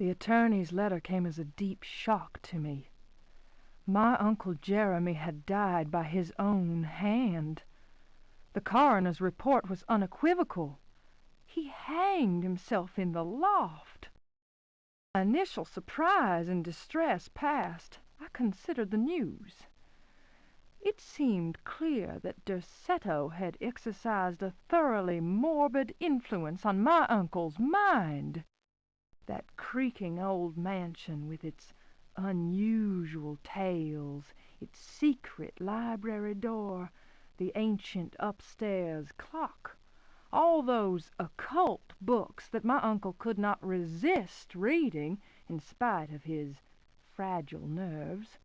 The attorney's letter came as a deep shock to me. My Uncle Jeremy had died by his own hand. The coroner's report was unequivocal. He hanged himself in the loft. Initial surprise and distress past, I considered the news. It seemed clear that Derceto had exercised a thoroughly morbid influence on my uncle's mind. That creaking old mansion with its unusual tales, its secret library door, the ancient upstairs clock, all those occult books that my uncle could not resist reading in spite of his fragile nerves.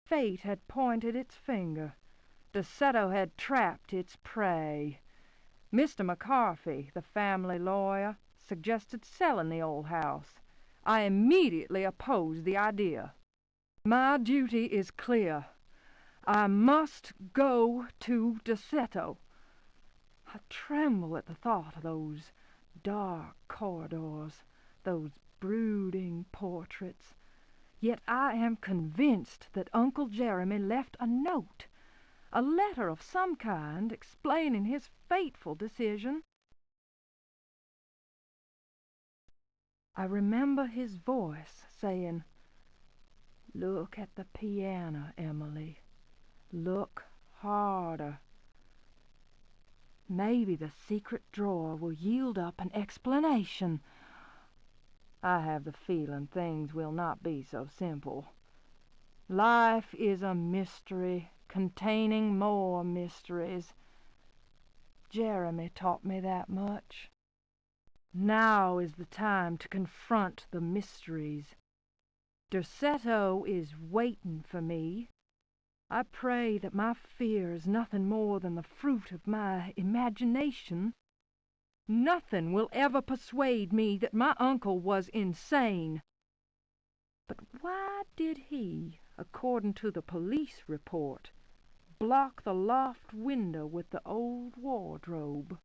Fate had pointed its finger. Derceto had trapped its prey. Mr. McCarthy, the family lawyer, suggested selling the old house. I immediately opposed the idea. My duty is clear. I must go to Derceto. I tremble at the thought of those dark corridors, those brooding portraits. Yet I am convinced that Uncle Jeremy left a note, a letter of some kind explaining his fateful decision. I remember his voice saying, "Look at the piano, Emily. Look harder. Maybe the secret drawer will yield up an explanation." I have the feeling things will not be so simple. Life is a mystery containing more mysteries. Jeremy taught me that much. Now is the time to confront the mysteries. Derceto is waiting for me. I pray that my fear is nothing more than the fruit of my imagination. Nothing will ever persuade me that my uncle was insane. But why did he, according to the police report, block the loft window with the old wardrobe?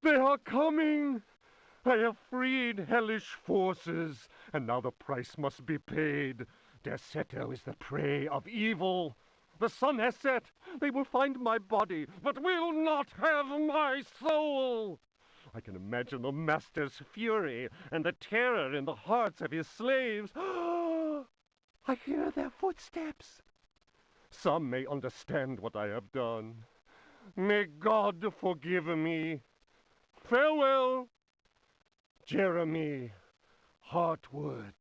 They are coming! I have freed hellish forces, and now the price must be paid. Derceto is the prey of evil. The sun has set. They will find my body, but will not have my soul. I can imagine the master's fury and the terror in the hearts of his slaves. I hear their footsteps. Some may understand what I have done. May God forgive me. Farewell, Jeremy Hartwood.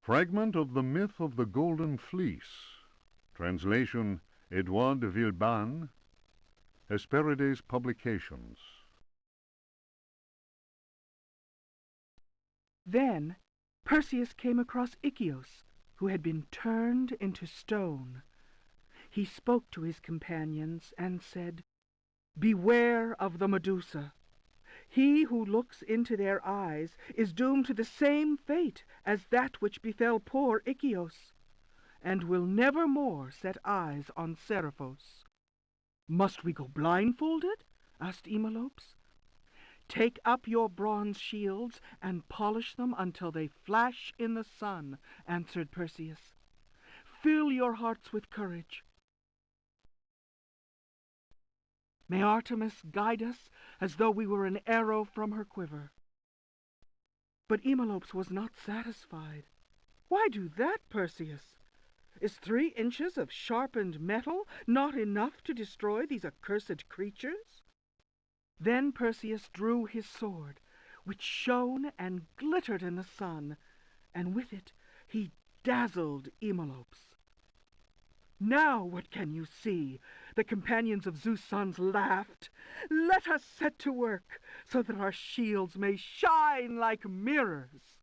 Fragment of the Myth of the Golden Fleece. Translation Edouard de Villeban. Hesperides Publications. Then Perseus came across Ichios, who had been turned into stone. He spoke to his companions and said, "Beware of the Medusa. He who looks into their eyes is doomed to the same fate as that which befell poor Ichios, and will never more set eyes on Seriphos." "Must we go blindfolded?" asked Eumolpus. "Take up your bronze shields and polish them until they flash in the sun," answered Perseus. "Fill your hearts with courage. May Artemis guide us as though we were an arrow from her quiver." But Eumolpus was not satisfied. "Why do that, Perseus? Is 3 inches of sharpened metal not enough to destroy these accursed creatures?" Then Perseus drew his sword, which shone and glittered in the sun, and with it he dazzled Eumolpus. "Now what can you see?" the companions of Zeus' sons laughed. "Let us set to work, so that our shields may shine like mirrors."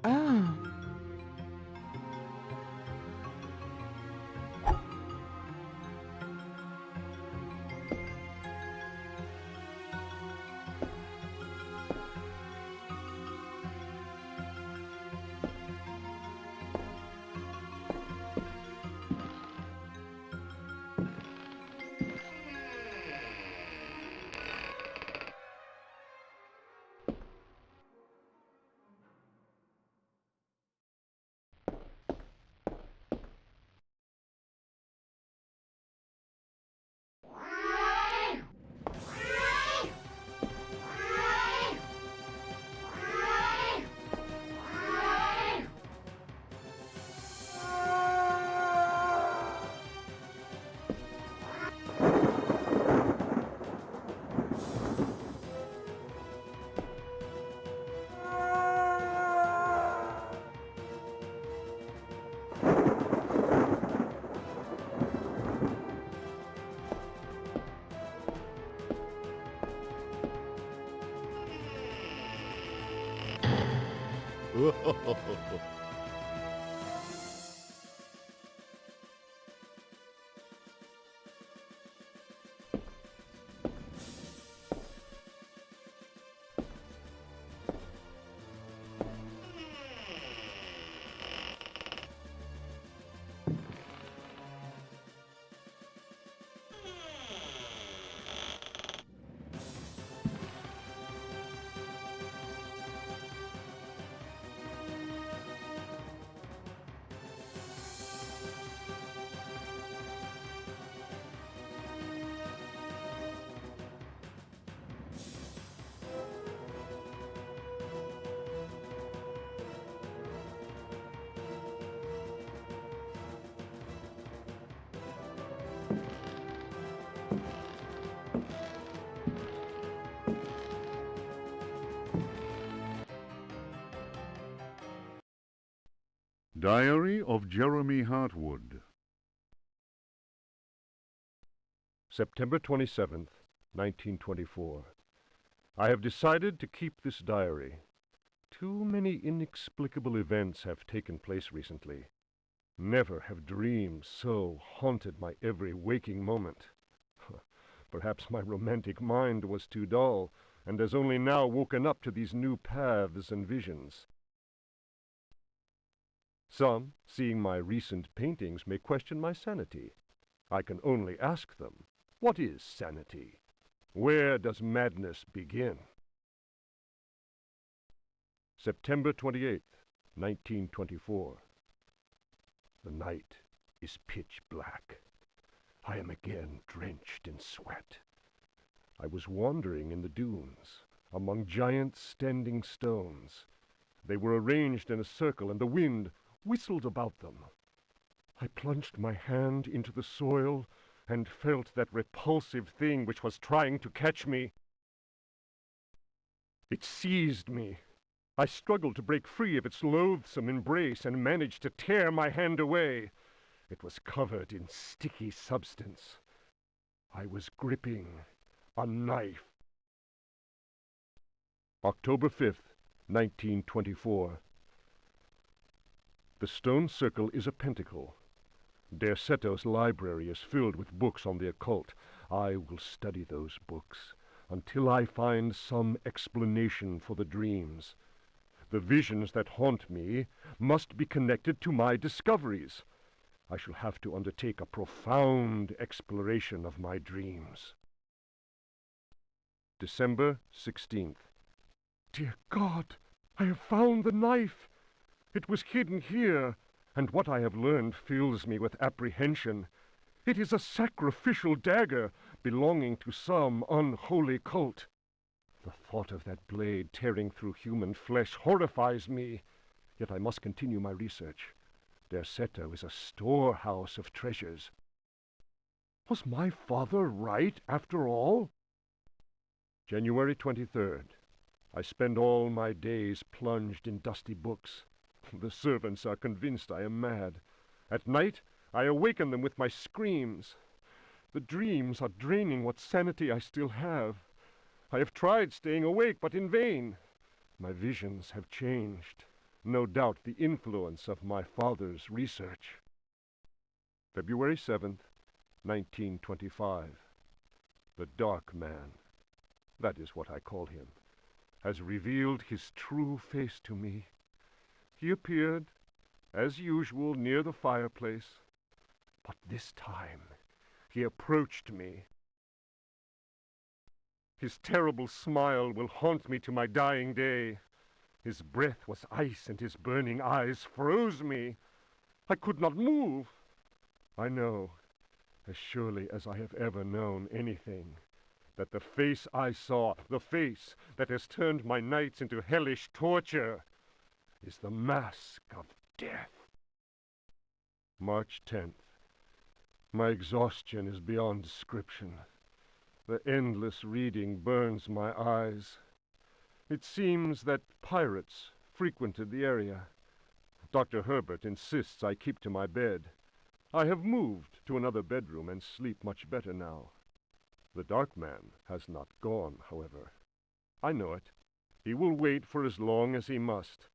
Oh. Diary of Jeremy Hartwood. September 27th, 1924. I have decided to keep this diary. Too many inexplicable events have taken place recently. Never have dreams so haunted my every waking moment. Perhaps my romantic mind was too dull, and has only now woken up to these new paths and visions. Some, seeing my recent paintings, may question my sanity. I can only ask them, what is sanity? Where does madness begin? September 28th, 1924. The night is pitch black. I am again drenched in sweat. I was wandering in the dunes, among giant standing stones. They were arranged in a circle, and the wind whistled about them. I plunged my hand into the soil and felt that repulsive thing which was trying to catch me. It seized me. I struggled to break free of its loathsome embrace and managed to tear my hand away. It was covered in sticky substance. I was gripping a knife. October 5th, 1924. The stone circle is a pentacle. Derceto's library is filled with books on the occult. I will study those books until I find some explanation for the dreams. The visions that haunt me must be connected to my discoveries. I shall have to undertake a profound exploration of my dreams. December 16th. Dear God, I have found the knife. It was hidden here, and what I have learned fills me with apprehension. It is a sacrificial dagger belonging to some unholy cult. The thought of that blade tearing through human flesh horrifies me, yet I must continue my research. Derceto is a storehouse of treasures. Was my father right, after all? January 23rd. I spend all my days plunged in dusty books. The servants are convinced I am mad. At night, I awaken them with my screams. The dreams are draining what sanity I still have. I have tried staying awake, but in vain. My visions have changed. No doubt the influence of my father's research. February 7th, 1925. The Dark Man, that is what I call him, has revealed his true face to me. He appeared, as usual, near the fireplace, but this time he approached me. His terrible smile will haunt me to my dying day. His breath was ice, and his burning eyes froze me. I could not move. I know, as surely as I have ever known anything, that the face I saw, the face that has turned my nights into hellish torture, is the mask of death. March 10th. My exhaustion is beyond description. The endless reading burns my eyes. It seems that pirates frequented the area. Dr. Herbert insists I keep to my bed. I have moved to another bedroom and sleep much better now. The Dark Man has not gone, however. I know it. He will wait for as long as he must.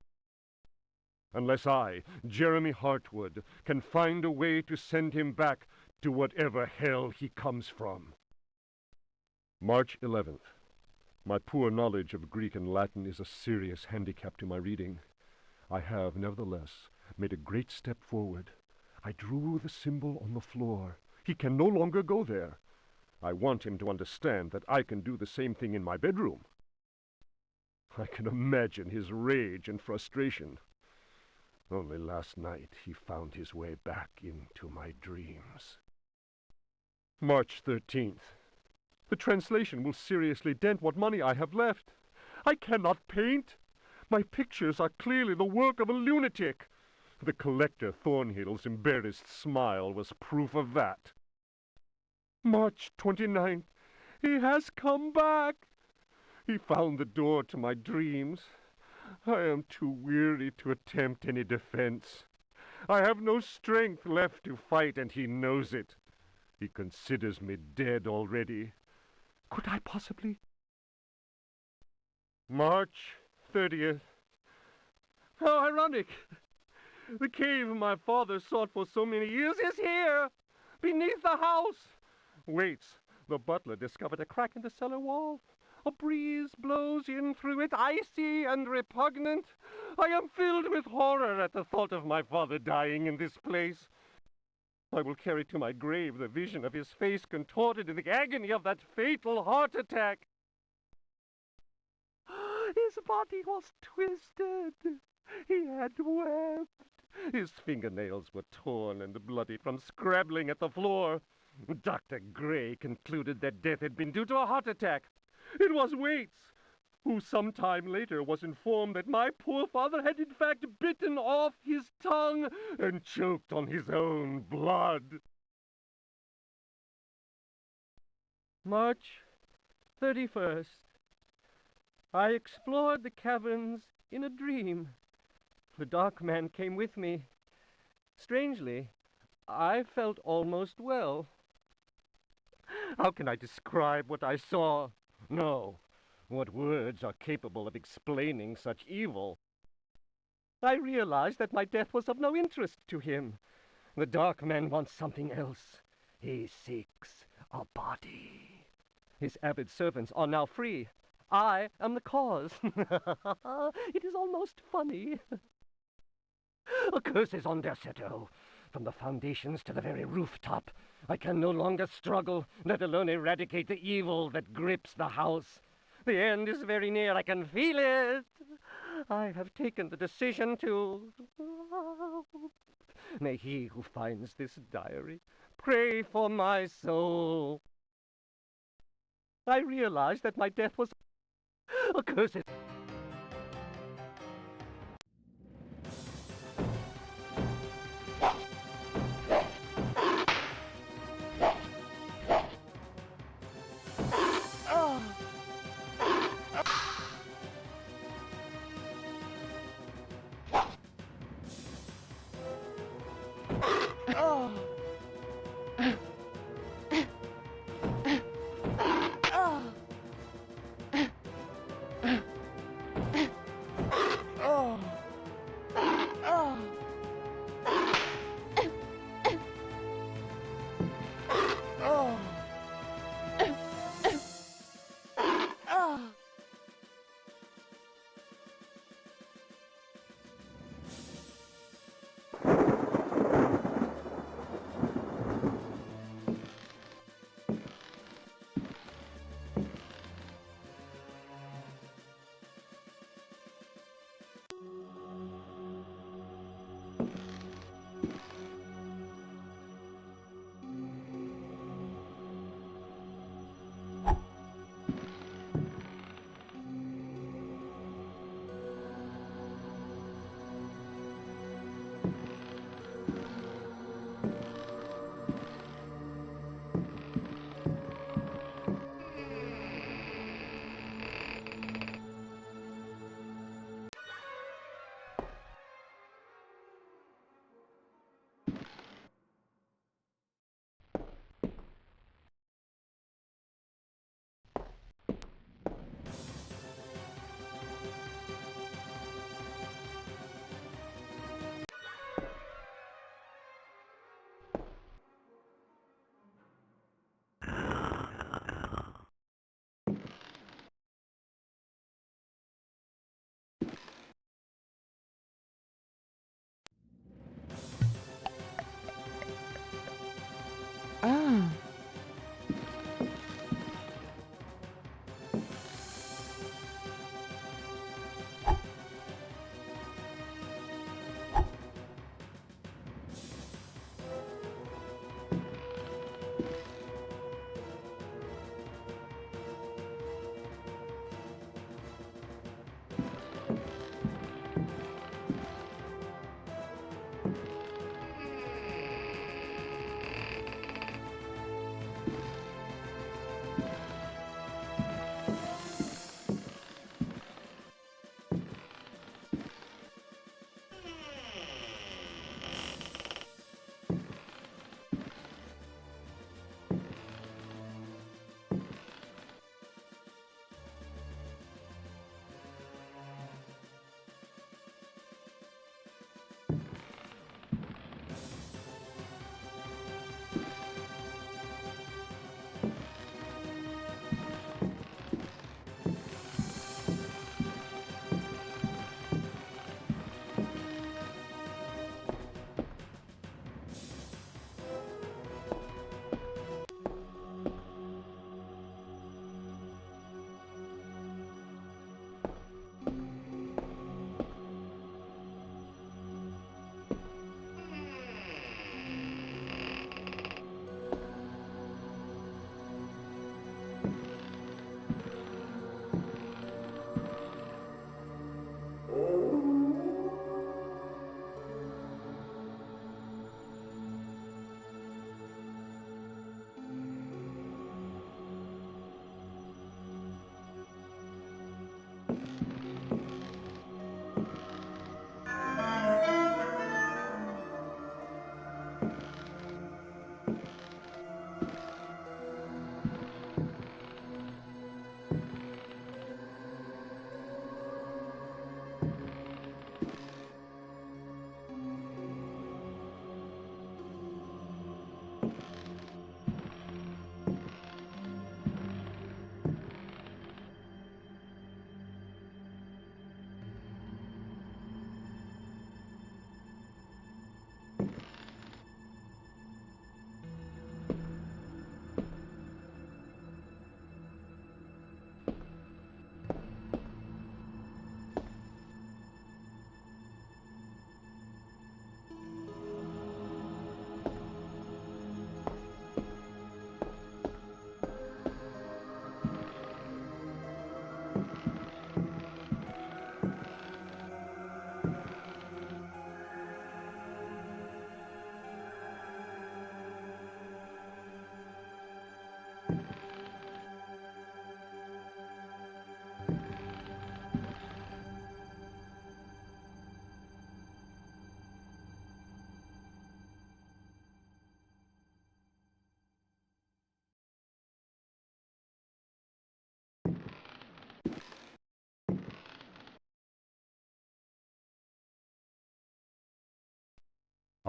Unless I, Jeremy Hartwood, can find a way to send him back to whatever hell he comes from. March 11th. My poor knowledge of Greek and Latin is a serious handicap to my reading. I have, nevertheless, made a great step forward. I drew the symbol on the floor. He can no longer go there. I want him to understand that I can do the same thing in my bedroom. I can imagine his rage and frustration. Only last night he found his way back into my dreams. March 13th. The translation will seriously dent what money I have left. I cannot paint. My pictures are clearly the work of a lunatic. The collector Thornhill's embarrassed smile was proof of that. March 29th. He has come back. He found the door to my dreams. I am too weary to attempt any defense. I have no strength left to fight, and he knows it. He considers me dead already. Could I possibly? March 30th. How ironic! The cave my father sought for so many years is here, beneath the house. Waits. The butler discovered a crack in the cellar wall. A breeze blows in through it, icy and repugnant. I am filled with horror at the thought of my father dying in this place. I will carry to my grave the vision of his face contorted in the agony of that fatal heart attack. His body was twisted. He had wept. His fingernails were torn and bloody from scrabbling at the floor. Dr. Gray concluded that death had been due to a heart attack. It was Waits, who some time later was informed that my poor father had in fact bitten off his tongue and choked on his own blood. March 31st. I explored the caverns in a dream. The dark man came with me. Strangely, I felt almost well. How can I describe what I saw? No. What words are capable of explaining such evil? I realized that my death was of no interest to him. The dark man wants something else. He seeks a body. His avid servants are now free. I am the cause. It is almost funny. A curse is on Derceto. From the foundations to the very rooftop, I can no longer struggle, let alone eradicate the evil that grips the house. The end is very near. I can feel it. I have taken the decision to... May he who finds this diary pray for my soul. I realized that my death was a curse.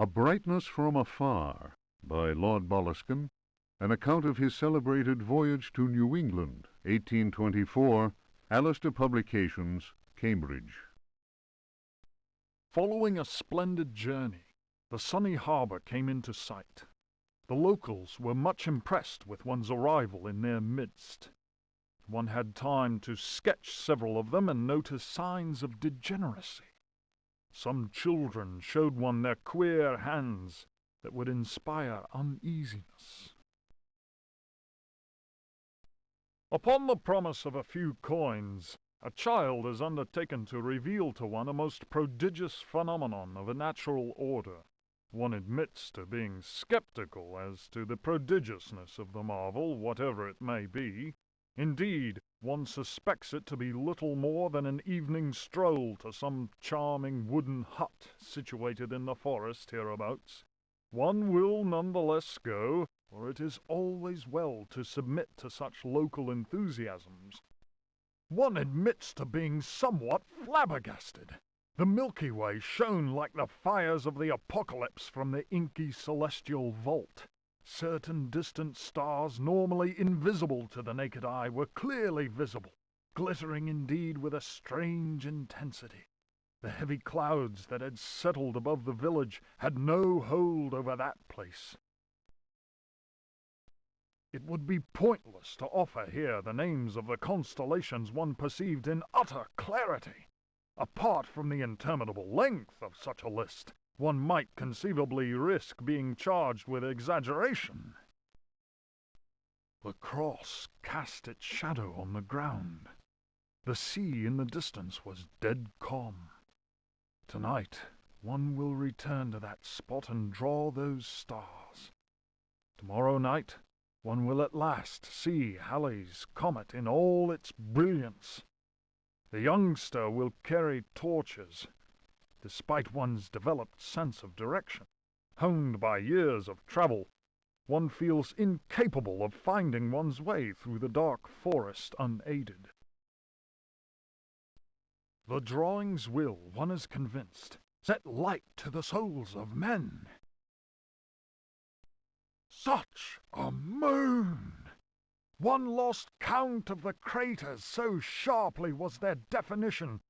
A Brightness from Afar by Lord Boleskine, an account of his celebrated voyage to New England, 1824, Alistair Publications, Cambridge. Following a splendid journey, the sunny harbour came into sight. The locals were much impressed with one's arrival in their midst. One had time to sketch several of them and notice signs of degeneracy. Some children showed one their queer hands that would inspire uneasiness. Upon the promise of a few coins, a child is undertaken to reveal to one a most prodigious phenomenon of a natural order. One admits to being skeptical as to the prodigiousness of the marvel, whatever it may be. Indeed, one suspects it to be little more than an evening stroll to some charming wooden hut situated in the forest hereabouts. One will none the less go, for it is always well to submit to such local enthusiasms. One admits to being somewhat flabbergasted. The Milky Way shone like the fires of the apocalypse from the inky celestial vault. Certain distant stars, normally invisible to the naked eye, were clearly visible, glittering indeed with a strange intensity. The heavy clouds that had settled above the village had no hold over that place. It would be pointless to offer here the names of the constellations one perceived in utter clarity. Apart from the interminable length of such a list, one might conceivably risk being charged with exaggeration. The cross cast its shadow on the ground. The sea in the distance was dead calm. Tonight, one will return to that spot and draw those stars. Tomorrow night, one will at last see Halley's comet in all its brilliance. The youngster will carry torches. Despite one's developed sense of direction, honed by years of travel, one feels incapable of finding one's way through the dark forest unaided. The drawings will, one is convinced, set light to the souls of men. Such a moon! One lost count of the craters, so sharply was their definition.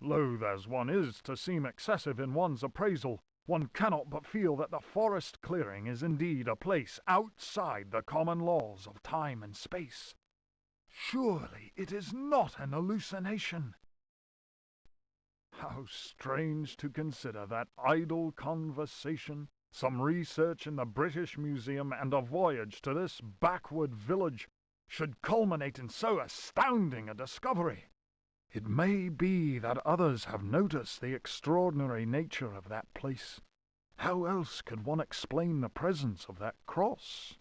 Loath as one is to seem excessive in one's appraisal, one cannot but feel that the forest clearing is indeed a place outside the common laws of time and space. Surely it is not an hallucination. How strange to consider that idle conversation, some research in the British Museum, and a voyage to this backward village should culminate in so astounding a discovery. It may be that others have noticed the extraordinary nature of that place. How else could one explain the presence of that cross?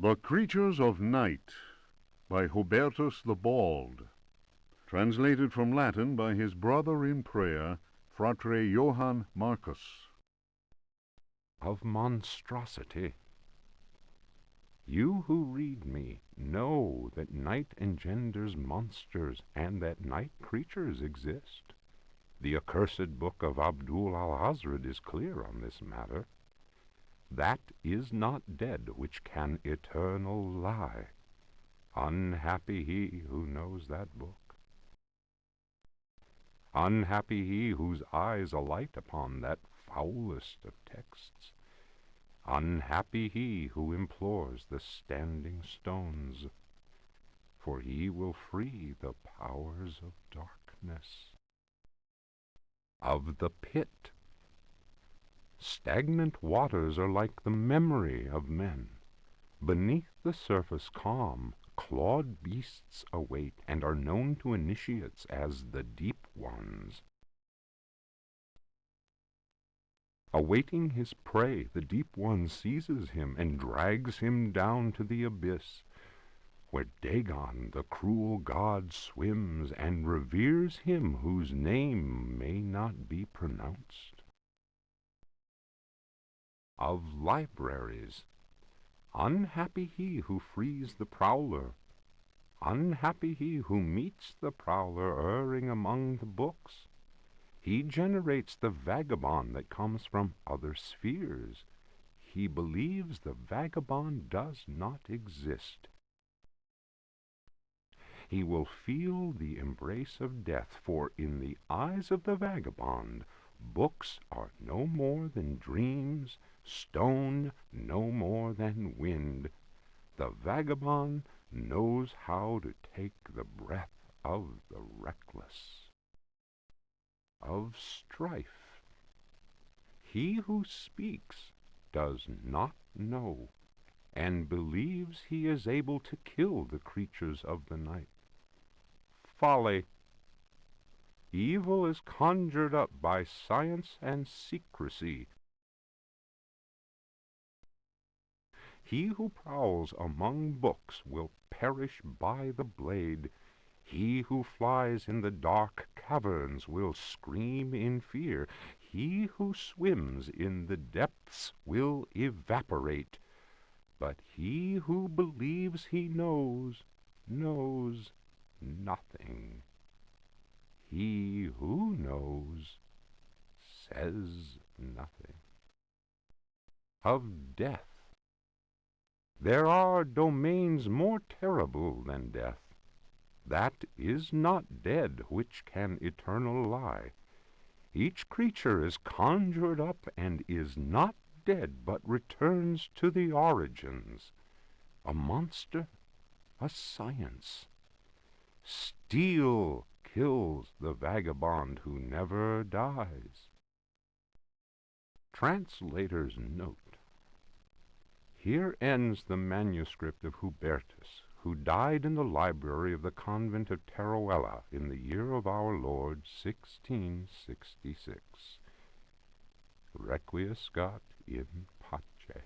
The Creatures of Night by Hubertus the Bald, translated from Latin by his brother in prayer, Fratre Johann Marcus. Of monstrosity. You who read me know that night engenders monsters, and that night creatures exist. The accursed book of Abdul al-Hazred is clear on this matter. That is not dead which can eternal lie. Unhappy he who knows that book. Unhappy he whose eyes alight upon that foulest of texts. Unhappy he who implores the standing stones, for he will free the powers of darkness. Of the pit. Stagnant waters are like the memory of men. Beneath the surface calm, clawed beasts await, and are known to initiates as the deep ones. Awaiting his prey, the deep one seizes him and drags him down to the abyss, where Dagon, the cruel god, swims and reveres him whose name may not be pronounced. Of libraries. Unhappy he who frees the prowler. Unhappy he who meets the prowler erring among the books. He generates the vagabond that comes from other spheres. He believes the vagabond does not exist. He will feel the embrace of death, for in the eyes of the vagabond, books are no more than dreams, stone no more than wind. The vagabond knows how to take the breath of the reckless. Of strife. He who speaks does not know, and believes he is able to kill the creatures of the night. Folly. Evil is conjured up by science and secrecy. He who prowls among books will perish by the blade. He who flies in the dark caverns will scream in fear. He who swims in the depths will evaporate. But he who believes he knows nothing. He who knows says nothing. Of death. There are domains more terrible than death. That is not dead which can eternal lie. Each creature is conjured up and is not dead, but returns to the origins. A monster, a science. Steel kills the vagabond who never dies. Translator's note. Here ends the manuscript of Hubertus, who died in the library of the convent of Teruel in the year of our Lord 1666. Requiescat in pace.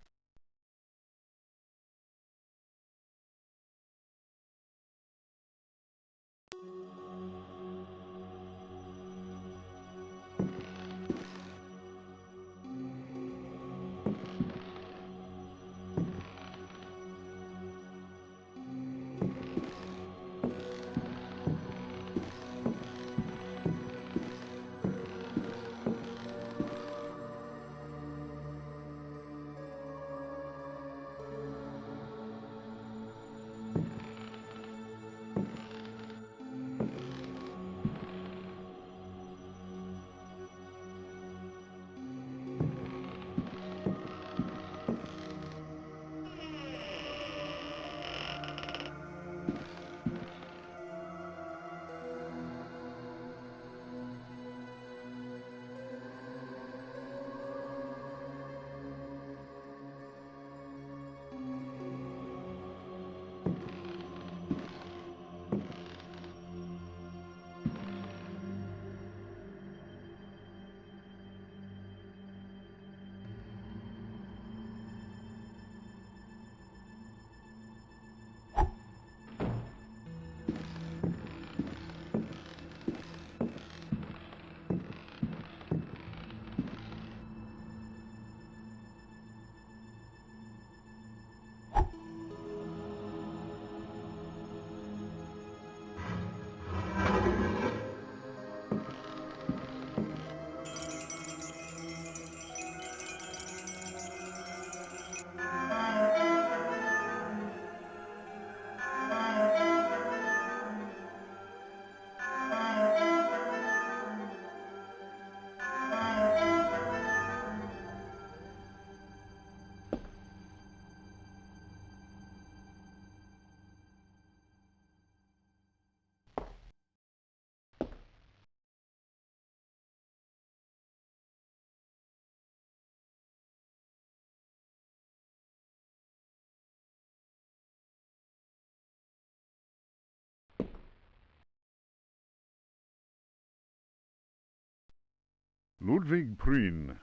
Ludwig Prien.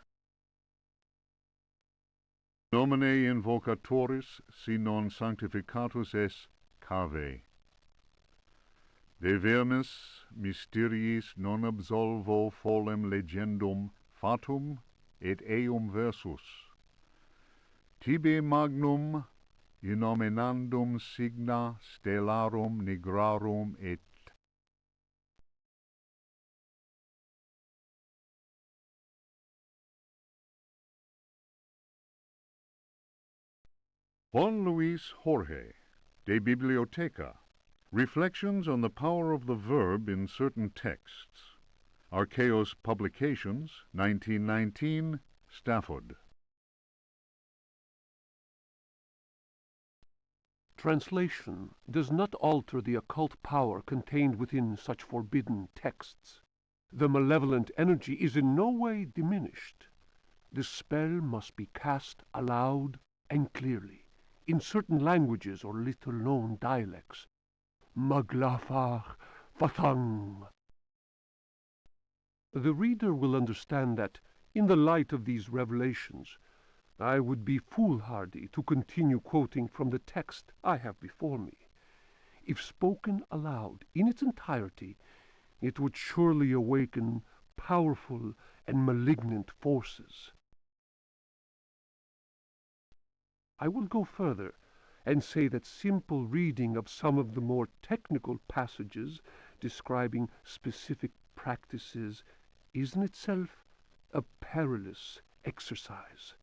Nomine invocatoris si non sanctificatus es cave. De vermis mysteriis non absolvo folem legendum fatum et eum versus. Tibi magnum innominandum signa stellarum nigrarum et Juan Luis Jorge, De Bibliotheca. Reflections on the power of the verb in certain texts. Archaeos Publications, 1919, Stafford. Translation does not alter the occult power contained within such forbidden texts. The malevolent energy is in no way diminished. The spell must be cast aloud and clearly, in certain languages or little-known dialects. Maglafach Fathang. The reader will understand that, in the light of these revelations, I would be foolhardy to continue quoting from the text I have before me. If spoken aloud in its entirety, it would surely awaken powerful and malignant forces. I will go further and say that simple reading of some of the more technical passages describing specific practices is in itself a perilous exercise.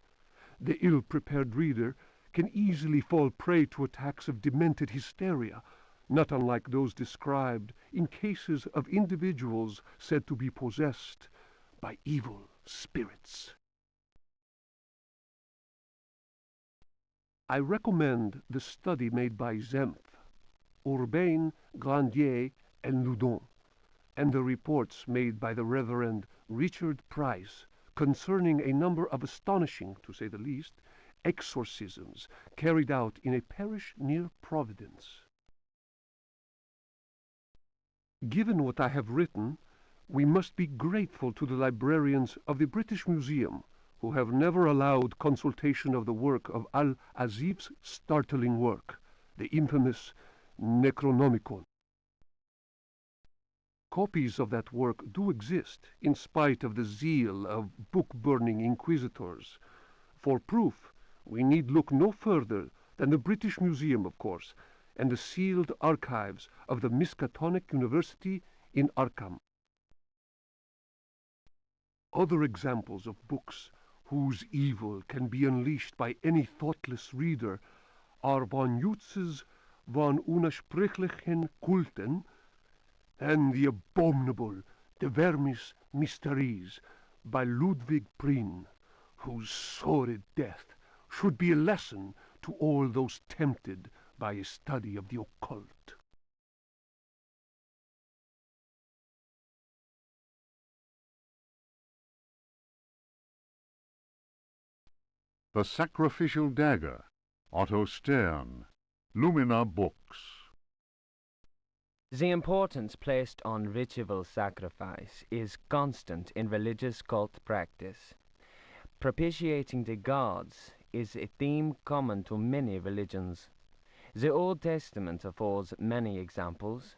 The ill-prepared reader can easily fall prey to attacks of demented hysteria, not unlike those described in cases of individuals said to be possessed by evil spirits. I recommend the study made by Zempf, Urbain, Grandier, and Loudon, and the reports made by the Reverend Richard Price concerning a number of astonishing, to say the least, exorcisms carried out in a parish near Providence. Given what I have written, we must be grateful to the librarians of the British Museum, who have never allowed consultation of the work of Al-Azif's startling work, the infamous Necronomicon. Copies of that work do exist, in spite of the zeal of book-burning inquisitors. For proof, we need look no further than the British Museum, of course, and the sealed archives of the Miskatonic University in Arkham. Other examples of books whose evil can be unleashed by any thoughtless reader are von Jutz's von Unersprechlichen Kulten and the abominable De Vermis Mysteries by Ludwig Prien, whose sordid death should be a lesson to all those tempted by a study of the occult. The Sacrificial Dagger, Otto Stern, Lumina Books. The importance placed on ritual sacrifice is constant in religious cult practice. Propitiating the gods is a theme common to many religions. The Old Testament affords many examples.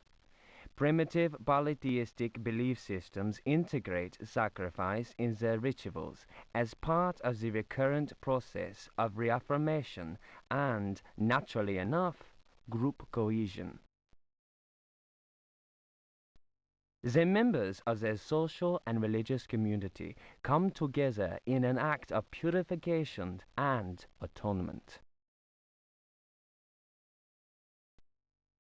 Primitive polytheistic belief systems integrate sacrifice in their rituals as part of the recurrent process of reaffirmation and, naturally enough, group cohesion. The members of their social and religious community come together in an act of purification and atonement.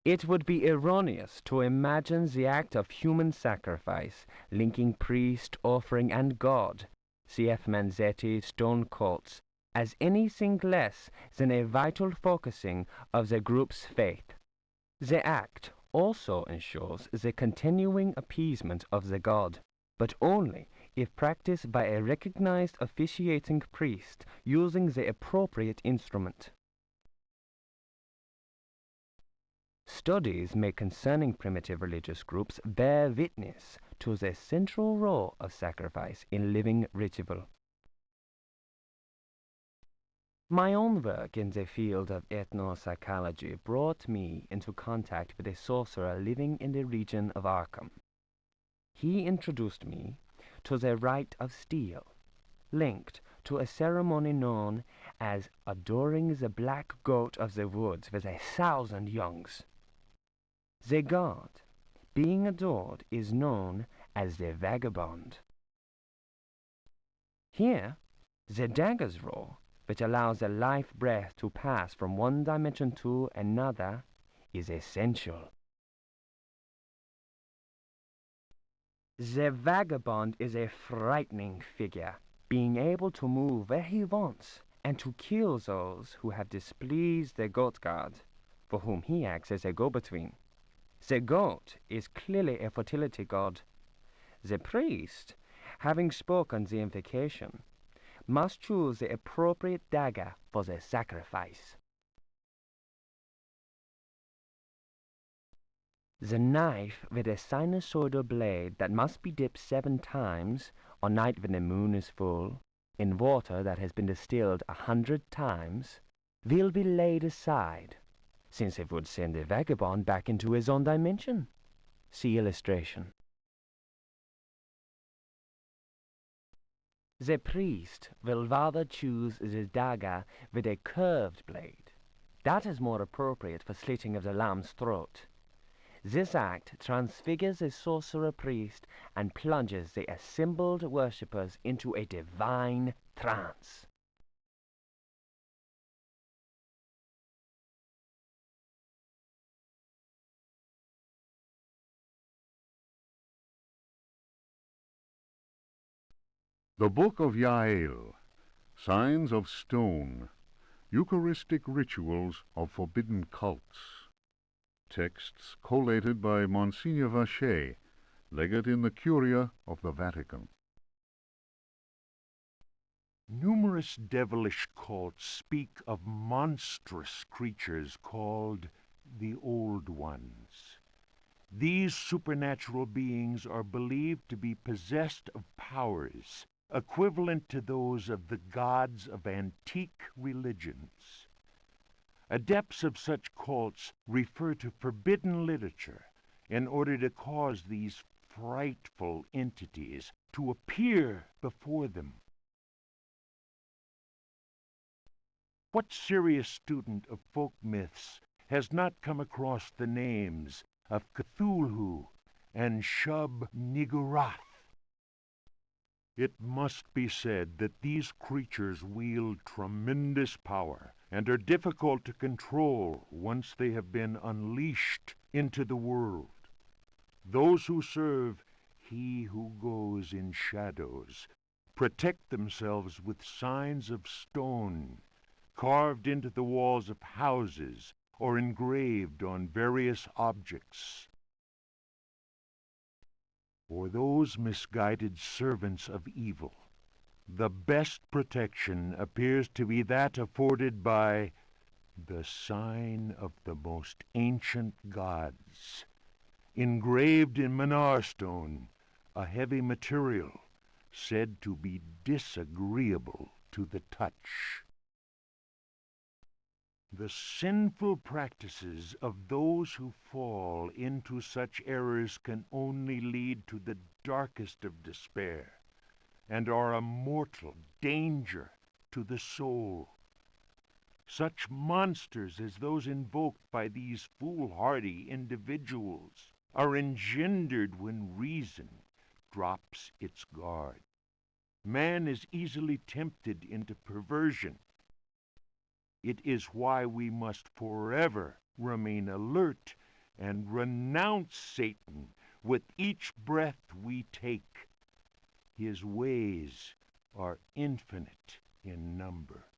It would be erroneous to imagine the act of human sacrifice linking priest, offering, and God, C.F. Manzetti's stone cults, as anything less than a vital focusing of the group's faith. The act also ensures the continuing appeasement of the god, but only if practiced by a recognized officiating priest using the appropriate instrument. Studies made concerning primitive religious groups bear witness to the central role of sacrifice in living ritual. My own work in the field of ethnopsychology brought me into contact with a sorcerer living in the region of Arkham. He introduced me to the rite of steel, linked to a ceremony known as adoring the black goat of the woods with 1,000 youngs. The god being adored is known as the vagabond. Here, the dagger's role, which allows the life breath to pass from one dimension to another, is essential. The vagabond is a frightening figure, being able to move where he wants and to kill those who have displeased the goat god, for whom he acts as a go-between. The goat is clearly a fertility god. The priest, having spoken the invocation, must choose the appropriate dagger for the sacrifice. The knife with a sinusoidal blade that must be dipped 7 times, on night when the moon is full, in water that has been distilled 100 times, will be laid aside, since it would send the vagabond back into his own dimension. See illustration. The priest will rather choose the dagger with a curved blade. That is more appropriate for slitting of the lamb's throat. This act transfigures the sorcerer priest and plunges the assembled worshippers into a divine trance. The Book of Yael, Signs of Stone, Eucharistic Rituals of Forbidden Cults. Texts collated by Monsignor Vacher, legate in the Curia of the Vatican. Numerous devilish cults speak of monstrous creatures called the Old Ones. These supernatural beings are believed to be possessed of powers equivalent to those of the gods of antique religions. Adepts of such cults refer to forbidden literature in order to cause these frightful entities to appear before them. What serious student of folk myths has not come across the names of Cthulhu and Shub-Niggurath? It must be said that these creatures wield tremendous power and are difficult to control once they have been unleashed into the world. Those who serve He who goes in shadows protect themselves with signs of stone, carved into the walls of houses or engraved on various objects. For those misguided servants of evil, the best protection appears to be that afforded by the sign of the most ancient gods, engraved in Manar stone, a heavy material said to be disagreeable to the touch. The sinful practices of those who fall into such errors can only lead to the darkest of despair, and are a mortal danger to the soul. Such monsters as those invoked by these foolhardy individuals are engendered when reason drops its guard. Man is easily tempted into perversion. It is why we must forever remain alert and renounce Satan with each breath we take. His ways are infinite in number.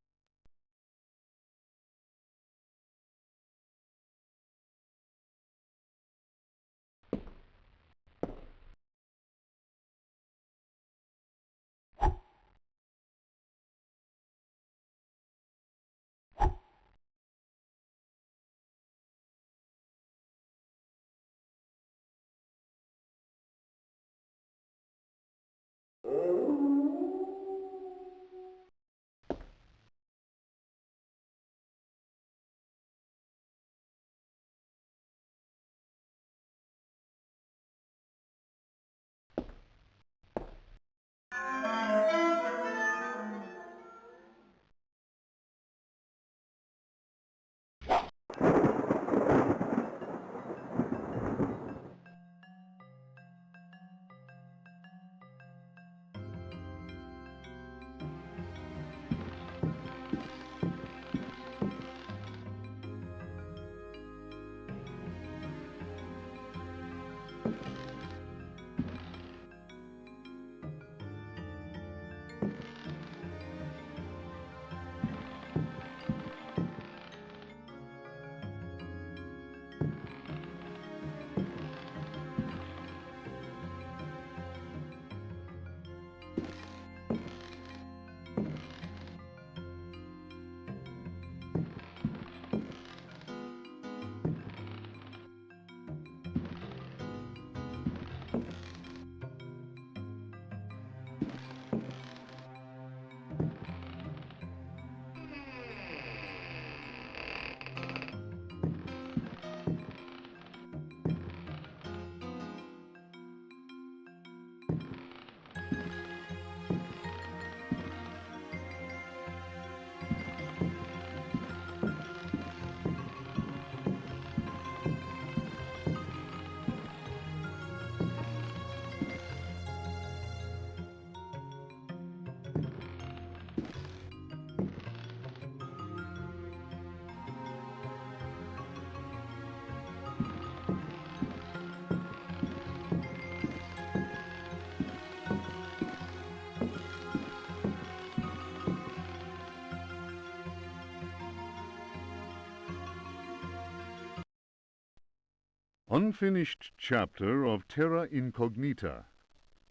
Unfinished Chapter of Terra Incognita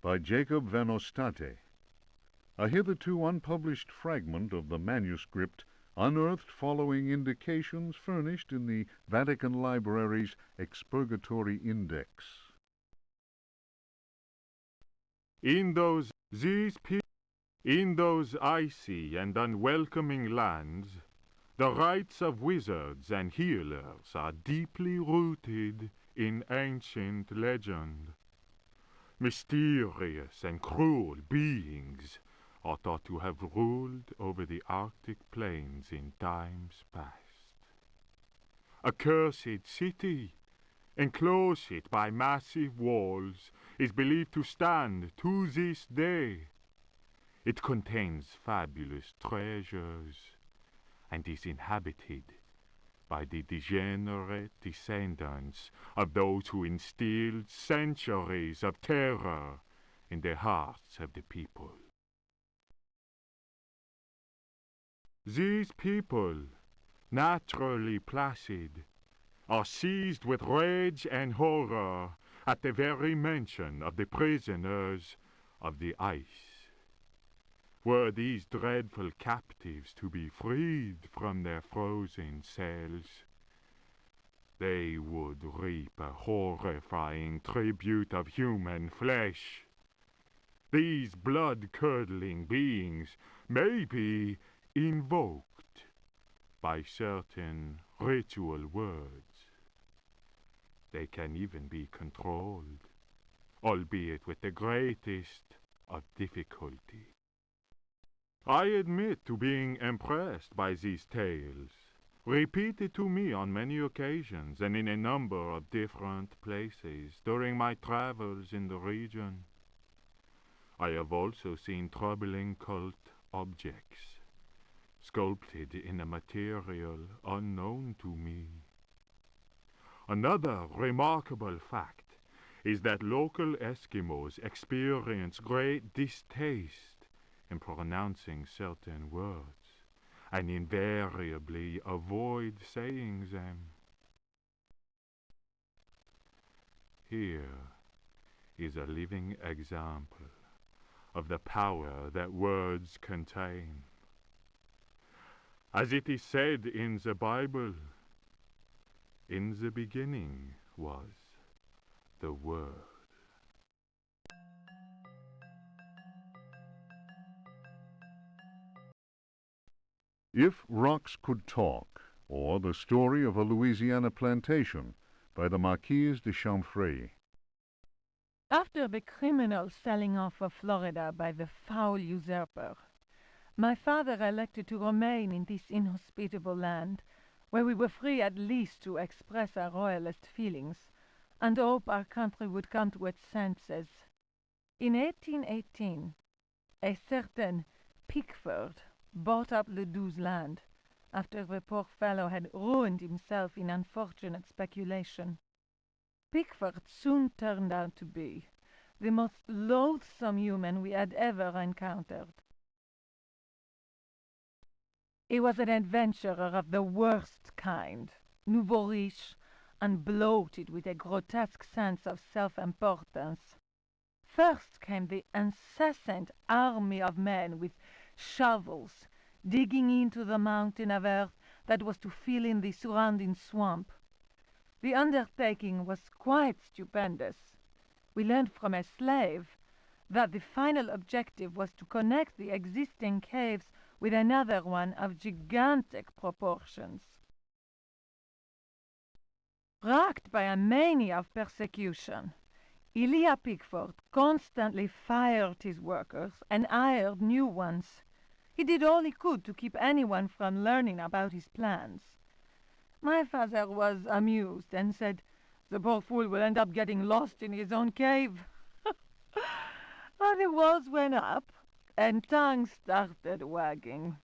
by Jacob van Ostade, a hitherto unpublished fragment of the manuscript unearthed following indications furnished in the Vatican Library's Expurgatory Index. In those icy and unwelcoming lands, the rites of wizards and healers are deeply rooted in ancient legend. Mysterious and cruel beings are thought to have ruled over the Arctic plains in times past. A cursed city, enclosed by massive walls, is believed to stand to this day. It contains fabulous treasures and is inhabited by the degenerate descendants of those who instilled centuries of terror in the hearts of the people. These people, naturally placid, are seized with rage and horror at the very mention of the prisoners of the ice. Were these dreadful captives to be freed from their frozen cells, they would reap a horrifying tribute of human flesh. These blood-curdling beings may be invoked by certain ritual words. They can even be controlled, albeit with the greatest of difficulty. I admit to being impressed by these tales, repeated to me on many occasions and in a number of different places during my travels in the region. I have also seen troubling cult objects, sculpted in a material unknown to me. Another remarkable fact is that local Eskimos experience great distaste in pronouncing certain words, and invariably avoid saying them. Here is a living example of the power that words contain. As it is said in the Bible, in the beginning was the Word. If Rocks Could Talk, or The Story of a Louisiana Plantation by the Marquise de Chamfray. After the criminal selling off of Florida by the foul usurper, my father elected to remain in this inhospitable land, where we were free at least to express our royalist feelings, and hope our country would come to its senses. In 1818, a certain Pickford bought up Ledoux's land, after the poor fellow had ruined himself in unfortunate speculation. Pickford soon turned out to be the most loathsome human we had ever encountered. He was an adventurer of the worst kind, nouveau riche, and bloated with a grotesque sense of self-importance. First came the incessant army of men with shovels, digging into the mountain of earth that was to fill in the surrounding swamp. The undertaking was quite stupendous. We learned from a slave that the final objective was to connect the existing caves with another one of gigantic proportions. Racked by a mania of persecution, Elia Pickford constantly fired his workers and hired new ones. He did all he could to keep anyone from learning about his plans. My father was amused and said, "The poor fool will end up getting lost in his own cave." But the walls went up, and tongues started wagging.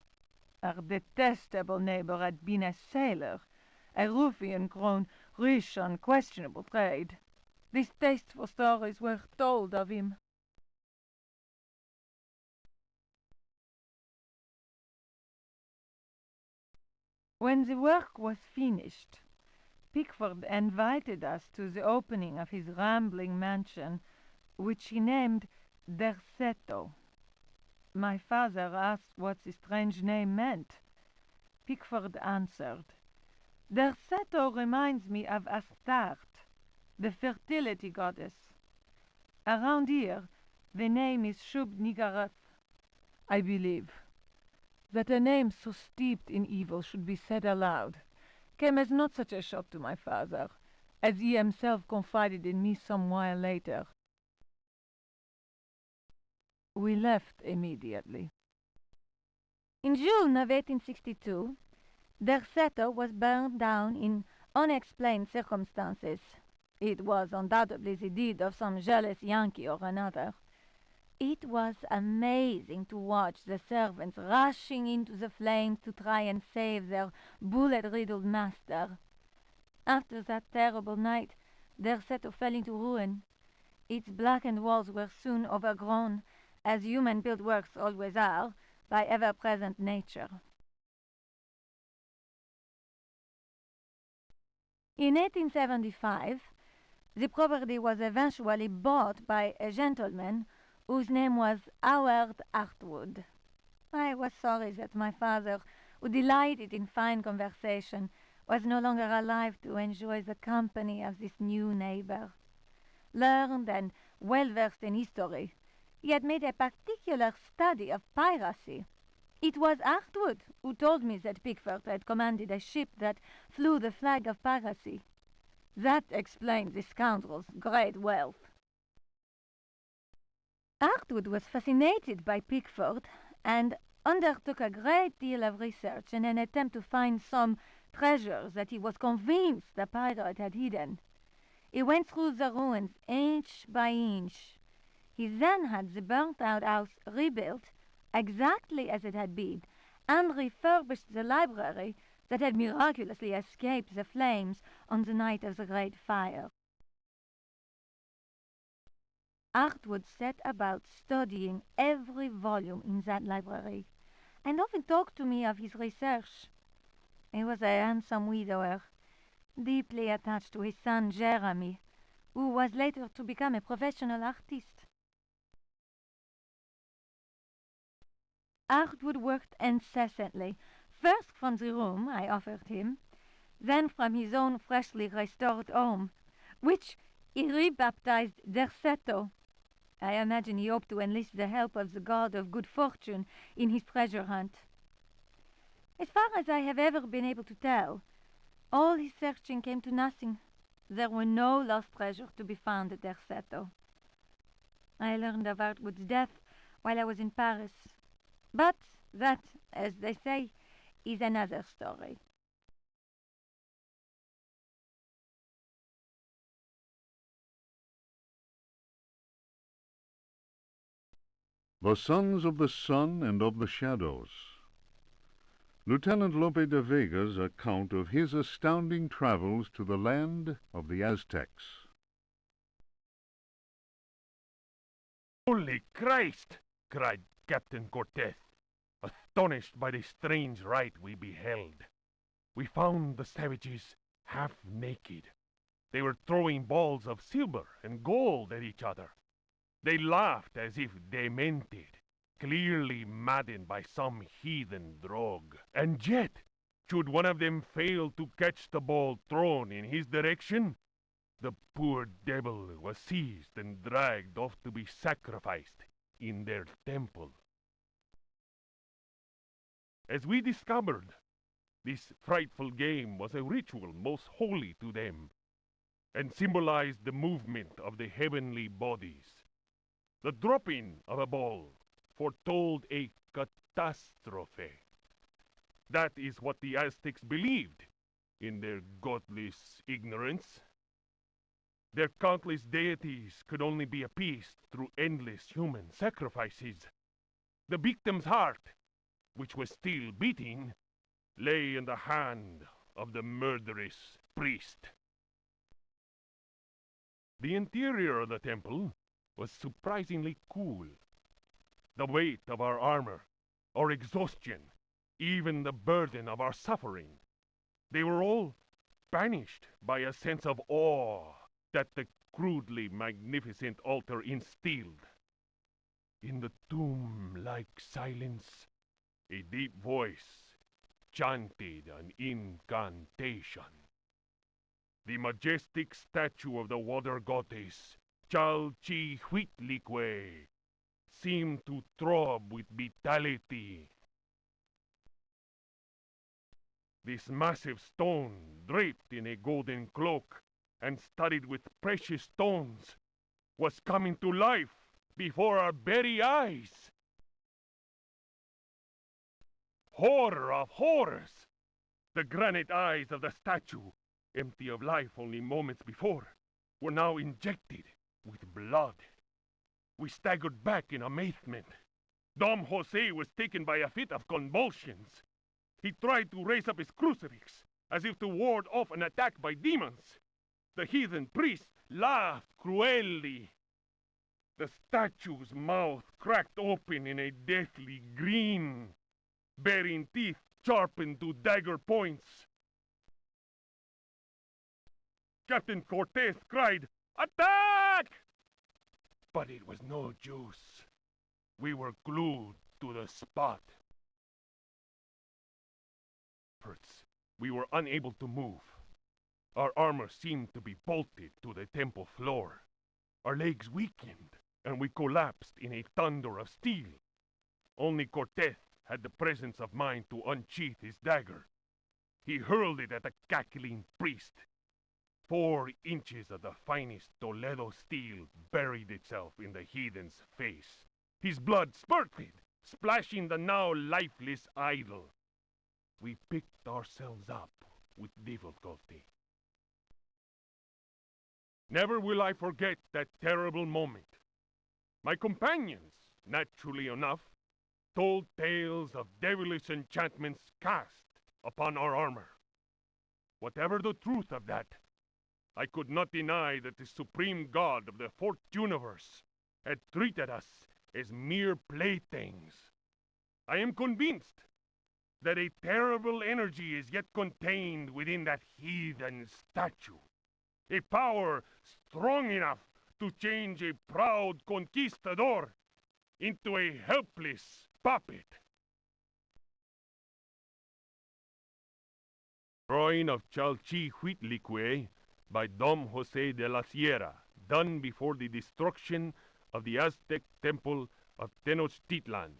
Our detestable neighbor had been a sailor, a ruffian grown rich on questionable trade. Distasteful stories were told of him. When the work was finished, Pickford invited us to the opening of his rambling mansion, which he named Derceto. My father asked what the strange name meant. Pickford answered, "Derceto reminds me of Astarte, the fertility goddess. Around here, the name is Shub-Niggurath. I believe that a name so steeped in evil should be said aloud came as not such a shock to my father, as he himself confided in me some while later." We left immediately. In June of 1862, Derceto was burned down in unexplained circumstances. It was undoubtedly the deed of some jealous Yankee or another. It was amazing to watch the servants rushing into the flames to try and save their bullet-riddled master. After that terrible night, Derceto fell into ruin. Its blackened walls were soon overgrown, as human-built works always are, by ever-present nature. In 1875, the property was eventually bought by a gentleman whose name was Howard Artwood. I was sorry that my father, who delighted in fine conversation, was no longer alive to enjoy the company of this new neighbor. Learned and well-versed in history, he had made a particular study of piracy. It was Artwood who told me that Pickford had commanded a ship that flew the flag of piracy. That explained the scoundrel's great wealth. Artwood was fascinated by Pickford and undertook a great deal of research in an attempt to find some treasures that he was convinced the pirate had hidden. He went through the ruins inch by inch. He then had the burnt-out house rebuilt exactly as it had been, and refurbished the library that had miraculously escaped the flames on the night of the Great Fire. Artwood set about studying every volume in that library, and often talked to me of his research. He was a handsome widower, deeply attached to his son Jeremy, who was later to become a professional artist. Artwood worked incessantly, first from the room I offered him, then from his own freshly restored home, which he rebaptized Derceto. I imagine he hoped to enlist the help of the god of good fortune in his treasure hunt. As far as I have ever been able to tell, all his searching came to nothing. There were no lost treasures to be found at Derceto. I learned of Artwood's death while I was in Paris. But that, as they say, is another story. The Sons of the Sun and of the Shadows. Lieutenant Lope de Vega's account of his astounding travels to the land of the Aztecs. "Holy Christ!" cried Captain Cortez, astonished by the strange rite we beheld. We found the savages half naked. They were throwing balls of silver and gold at each other. They laughed as if demented, clearly maddened by some heathen drug. And yet, should one of them fail to catch the ball thrown in his direction, the poor devil was seized and dragged off to be sacrificed in their temple. As we discovered, this frightful game was a ritual most holy to them, and symbolized the movement of the heavenly bodies. The dropping of a ball foretold a catastrophe. That is what the Aztecs believed in their godless ignorance. Their countless deities could only be appeased through endless human sacrifices. The victim's heart, which was still beating, lay in the hand of the murderous priest. The interior of the temple was surprisingly cool. The weight of our armor, our exhaustion, even the burden of our suffering, they were all banished by a sense of awe that the crudely magnificent altar instilled. In the tomb-like silence, a deep voice chanted an incantation. The majestic statue of the water goddess, Chalchihuitlicue, seemed to throb with vitality. This massive stone, draped in a golden cloak and studded with precious stones, was coming to life before our very eyes. Horror of horrors! The granite eyes of the statue, empty of life only moments before, were now injected with blood. We staggered back in amazement. Dom Jose was taken by a fit of convulsions. He tried to raise up his crucifix, as if to ward off an attack by demons. The heathen priest laughed cruelly. The statue's mouth cracked open in a deathly grin, bearing teeth sharpened to dagger points. Captain Cortez cried, "Attack!" But it was no use. We were glued to the spot. We were unable to move. Our armor seemed to be bolted to the temple floor. Our legs weakened, and we collapsed in a thunder of steel. Only Cortez had the presence of mind to unsheath his dagger. He hurled it at the cackling priest. 4 inches of the finest Toledo steel buried itself in the heathen's face. His blood spurted, splashing the now lifeless idol. We picked ourselves up with difficulty. Never will I forget that terrible moment. My companions, naturally enough, told tales of devilish enchantments cast upon our armor. Whatever the truth of that, I could not deny that the supreme god of the fourth universe had treated us as mere playthings. I am convinced that a terrible energy is yet contained within that heathen statue. A power strong enough to change a proud conquistador into a helpless puppet. Drawing of Chalchihuitlicue by Dom Jose de la Sierra, done before the destruction of the Aztec temple of Tenochtitlan.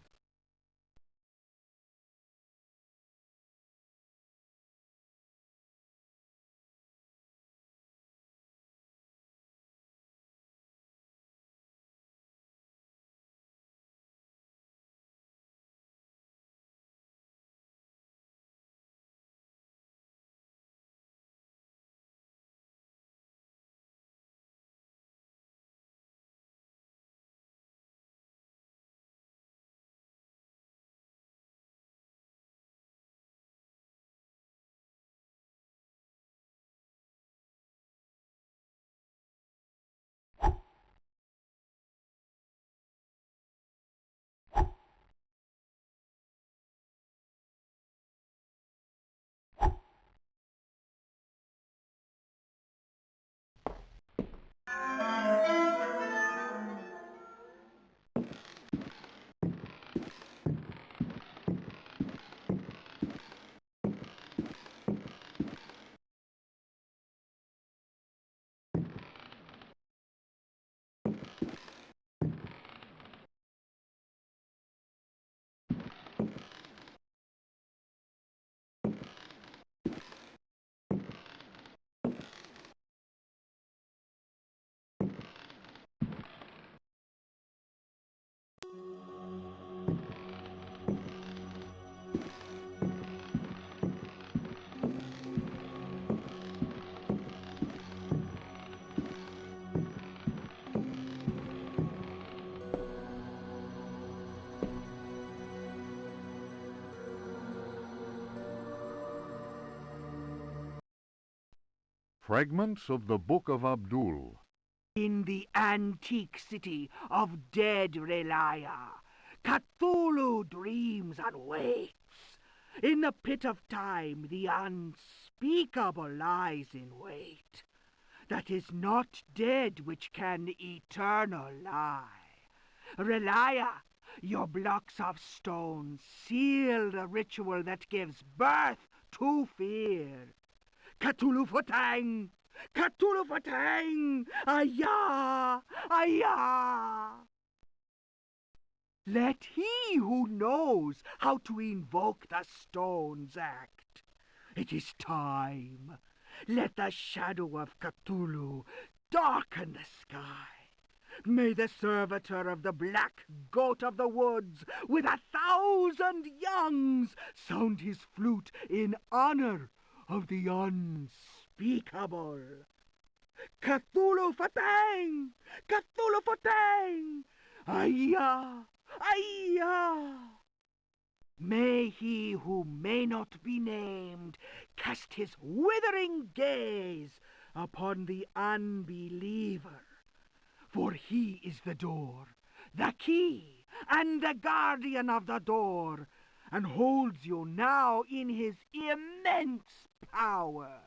Fragments of the Book of Abdul. In the antique city of dead Relaya, Cthulhu dreams and waits. In the pit of time, the unspeakable unspeakable lies in wait, that is not dead which can eternal lie. Relia, your blocks of stone seal the ritual that gives birth to fear. Cthulhu Fatang! Cthulhu Fatang! Ayah! Ayah! Let he who knows how to invoke the stones act. It is time. Let the shadow of Cthulhu darken the sky. May the servitor of the black goat of the woods with 1,000 youngs sound his flute in honor of the unspeakable. Cthulhu Fatang! Cthulhu Fatang! Ayah! Ayah! May he who may not be named cast his withering gaze upon the unbeliever, for he is the door, the key, and the guardian of the door, and holds you now in his immense power.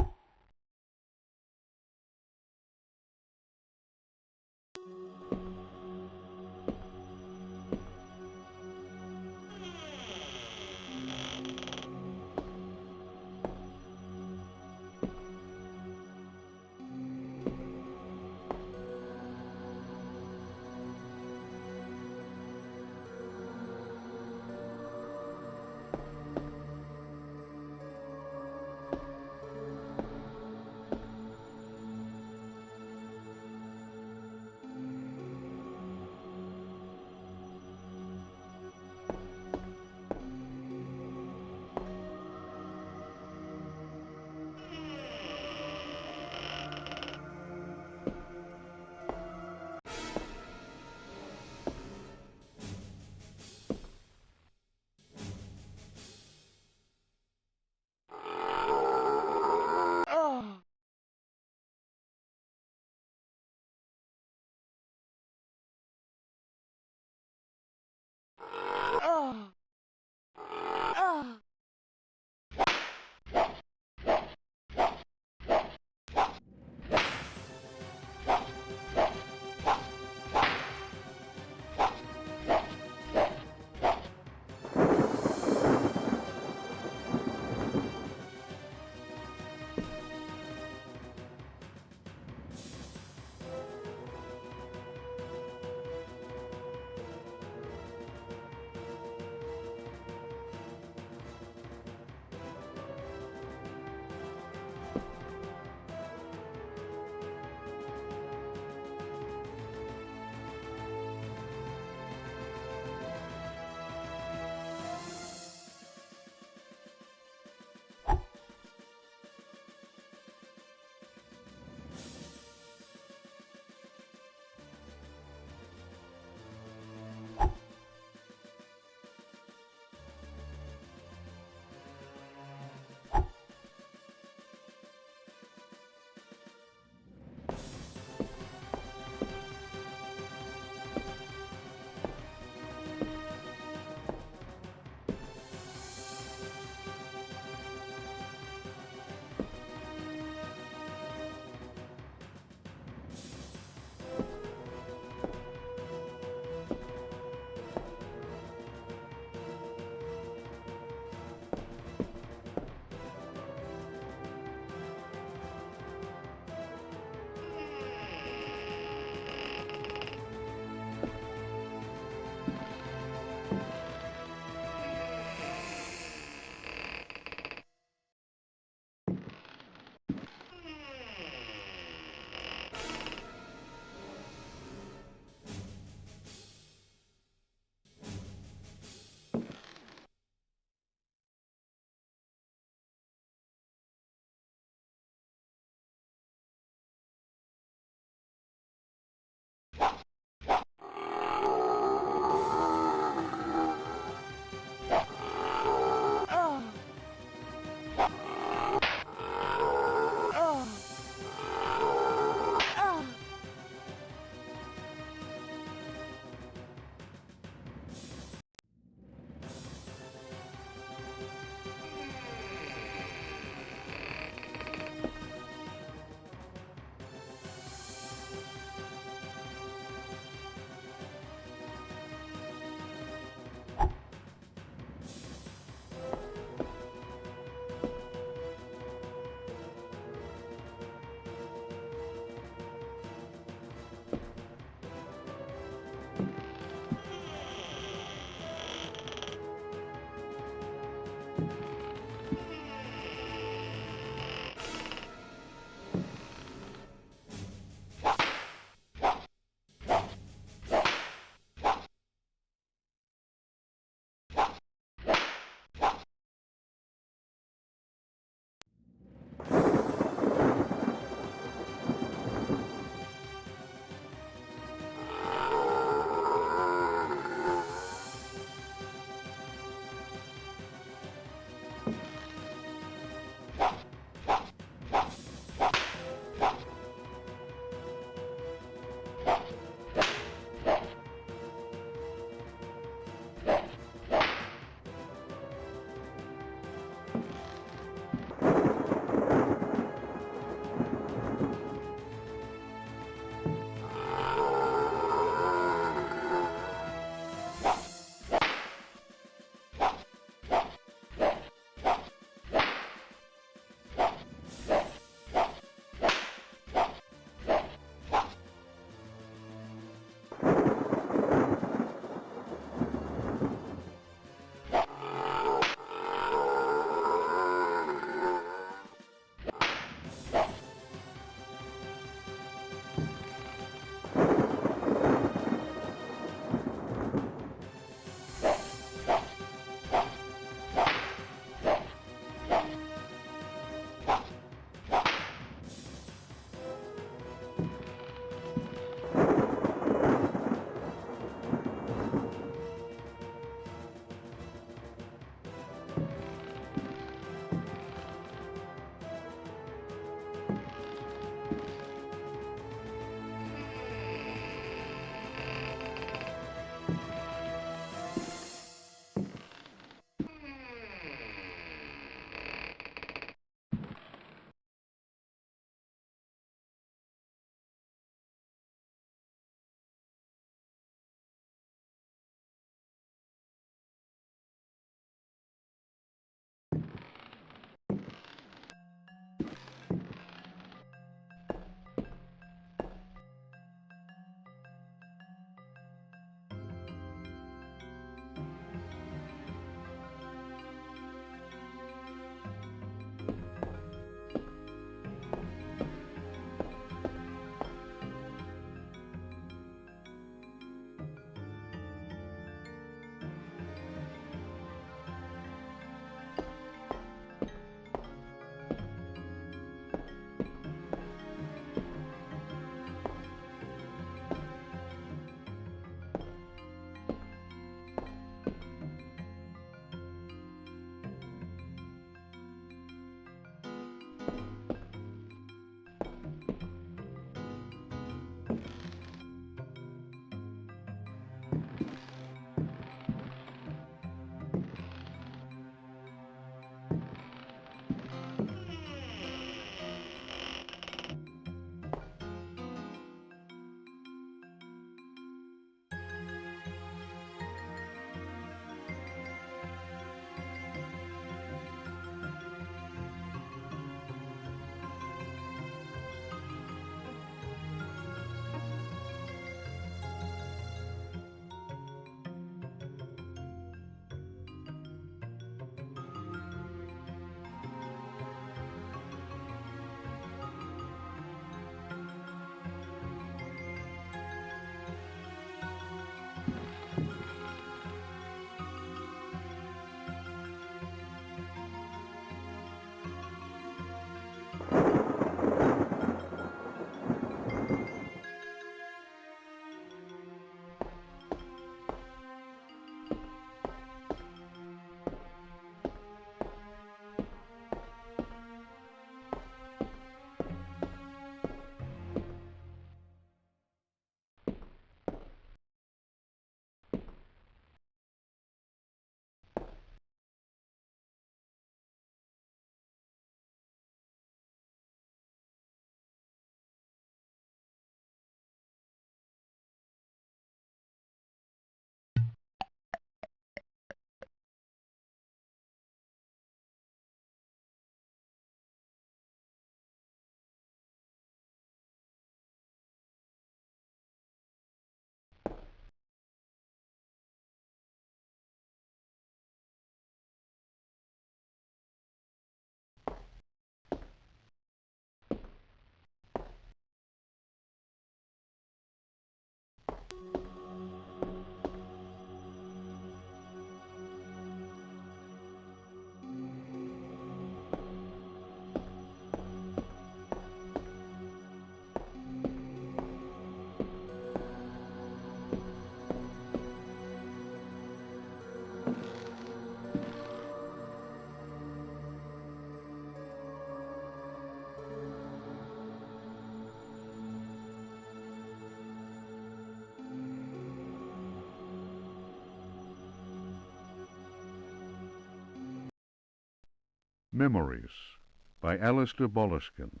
Memories by Alistair Boleskine.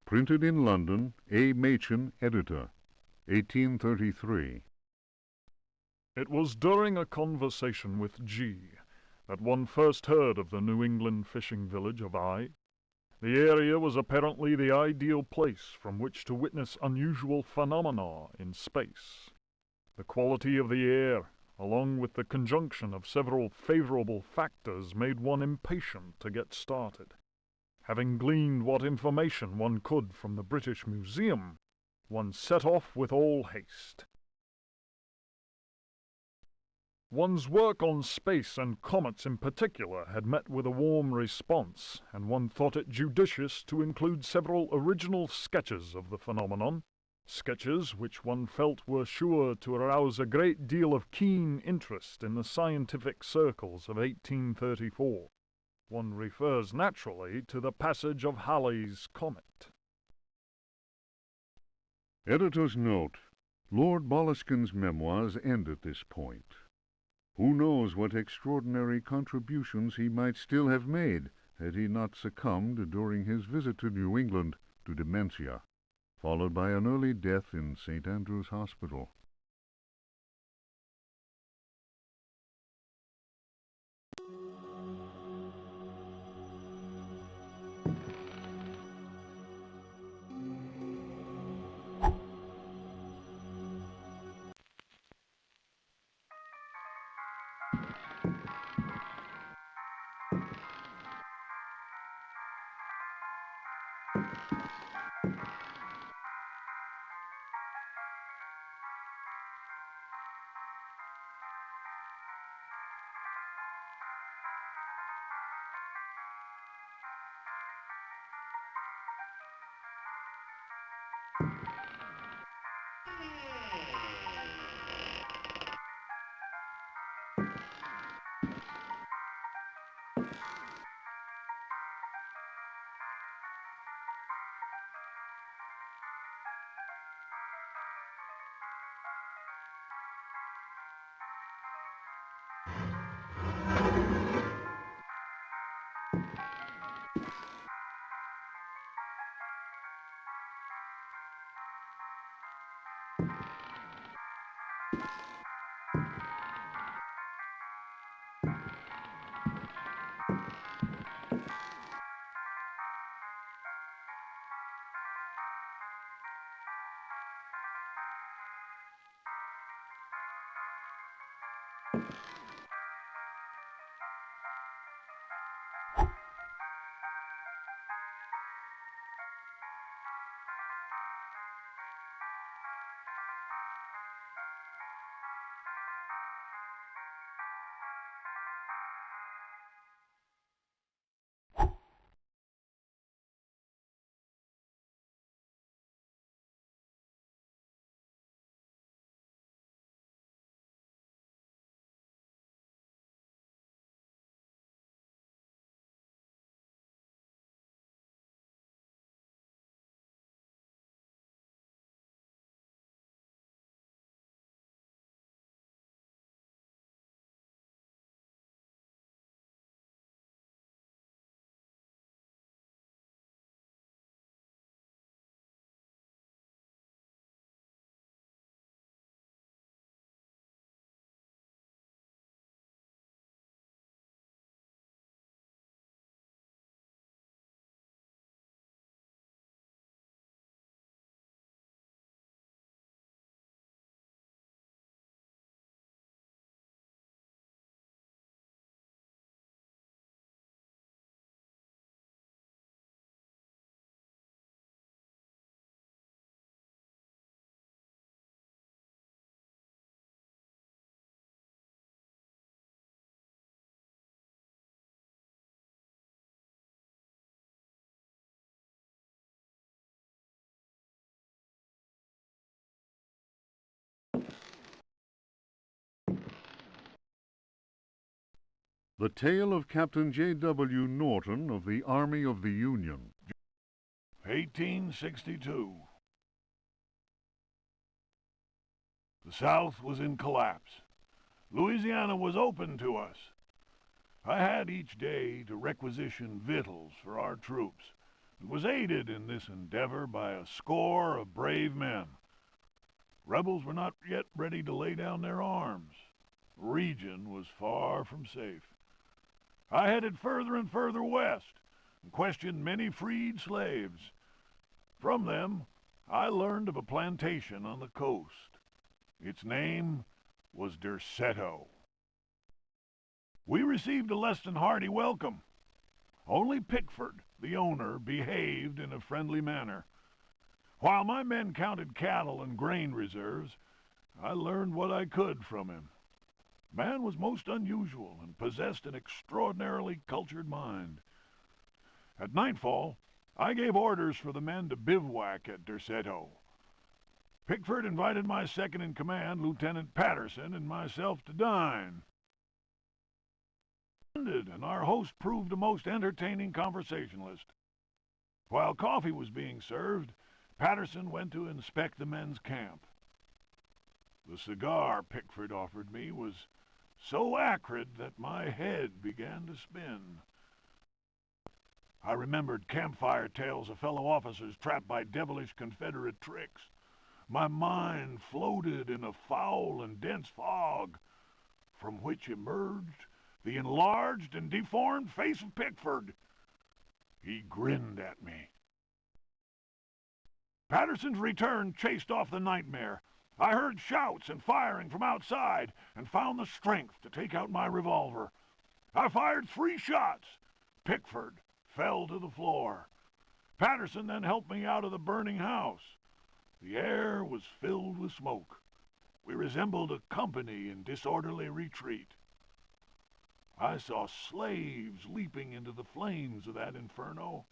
Printed in London, A. Machin, editor, 1833. It was during a conversation with G that one first heard of the New England fishing village of I. The area was apparently the ideal place from which to witness unusual phenomena in space. The quality of the air, along with the conjunction of several favorable factors, made one impatient to get started. Having gleaned what information one could from the British Museum, one set off with all haste. One's work on space and comets in particular had met with a warm response, and one thought it judicious to include several original sketches of the phenomenon, sketches which one felt were sure to arouse a great deal of keen interest in the scientific circles of 1834. One refers naturally to the passage of Halley's comet. Editor's note: Lord Boleskine's memoirs end at this point. Who knows what extraordinary contributions he might still have made had he not succumbed during his visit to New England to dementia, followed by an early death in St. Andrew's Hospital. The Tale of Captain J.W. Norton of the Army of the Union. 1862. The South was in collapse. Louisiana was open to us. I had each day to requisition victuals for our troops, and was aided in this endeavor by a score of brave men. Rebels were not yet ready to lay down their arms. The region was far from safe. I headed further and further west, and questioned many freed slaves. From them, I learned of a plantation on the coast. Its name was Derceto. We received a less than hearty welcome. Only Pickford, the owner, behaved in a friendly manner. While my men counted cattle and grain reserves, I learned what I could from him. Man was most unusual and possessed an extraordinarily cultured mind. At nightfall, I gave orders for the men to bivouac at Derceto. Pickford invited my second-in-command, Lieutenant Patterson, and myself to dine. And our host proved a most entertaining conversationalist. While coffee was being served, Patterson went to inspect the men's camp. The cigar Pickford offered me was so acrid that my head began to spin. I remembered campfire tales of fellow officers trapped by devilish Confederate tricks. My mind floated in a foul and dense fog, from which emerged the enlarged and deformed face of Pickford. He grinned at me. Patterson's return chased off the nightmare. I heard shouts and firing from outside and found the strength to take out my revolver. I fired 3 shots. Pickford fell to the floor. Patterson then helped me out of the burning house. The air was filled with smoke. We resembled a company in disorderly retreat. I saw slaves leaping into the flames of that inferno.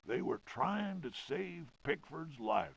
They were trying to save Pickford's life.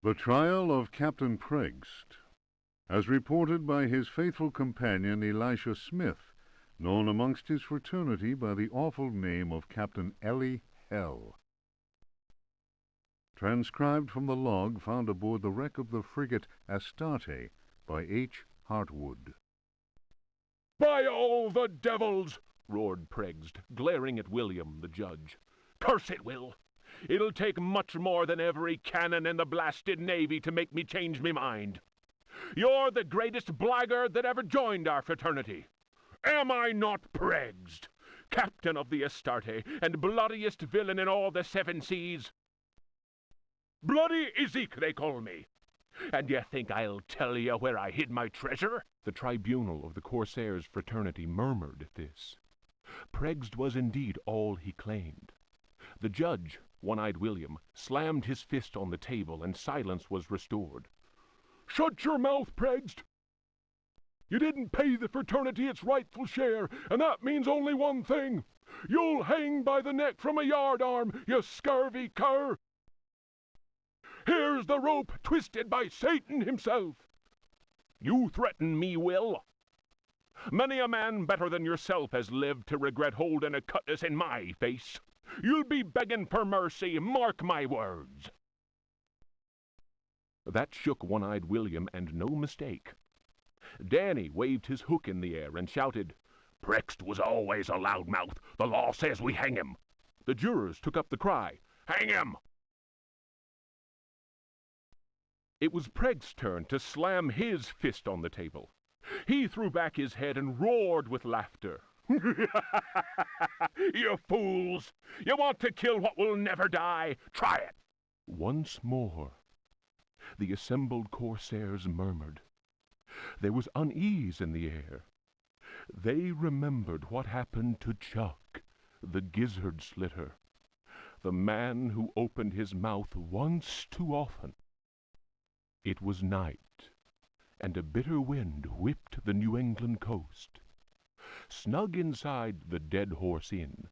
The trial of Captain Preggst, as reported by his faithful companion Elisha Smith, known amongst his fraternity by the awful name of Captain Ellie Hell. Transcribed from the log found aboard the wreck of the frigate Astarte by H. Hartwood. "By all the devils!" roared Pregged, glaring at William, the judge. "Curse it, Will! It'll take much more than every cannon in the blasted Navy to make me change me mind. You're the greatest blackguard that ever joined our fraternity. Am I not Pregged, captain of the Astarte, and bloodiest villain in all the 7 seas? Bloody Ezek, they call me. And you think I'll tell you where I hid my treasure?" The tribunal of the Corsairs' fraternity murmured at this. Pregged was indeed all he claimed. The judge, One-Eyed William, slammed his fist on the table, and silence was restored. "Shut your mouth, Pregged! You didn't pay the fraternity its rightful share, and that means only one thing. You'll hang by the neck from a yardarm, you scurvy cur! Here's the rope twisted by Satan himself. You threaten me, Will? Many a man better than yourself has lived to regret holding a cutlass in my face. You'll be begging for mercy, mark my words." That shook One-Eyed William, and no mistake. Danny waved his hook in the air and shouted, "Prext was always a loudmouth. The law says we hang him." The jurors took up the cry, "Hang him!" It was Pregg's turn to slam his fist on the table. He threw back his head and roared with laughter. "You fools! You want to kill what will never die? Try it!" Once more, the assembled Corsairs murmured. There was unease in the air. They remembered what happened to Chuck, the gizzard slitter, the man who opened his mouth once too often. It was night, and a bitter wind whipped the New England coast. Snug inside the Dead Horse Inn,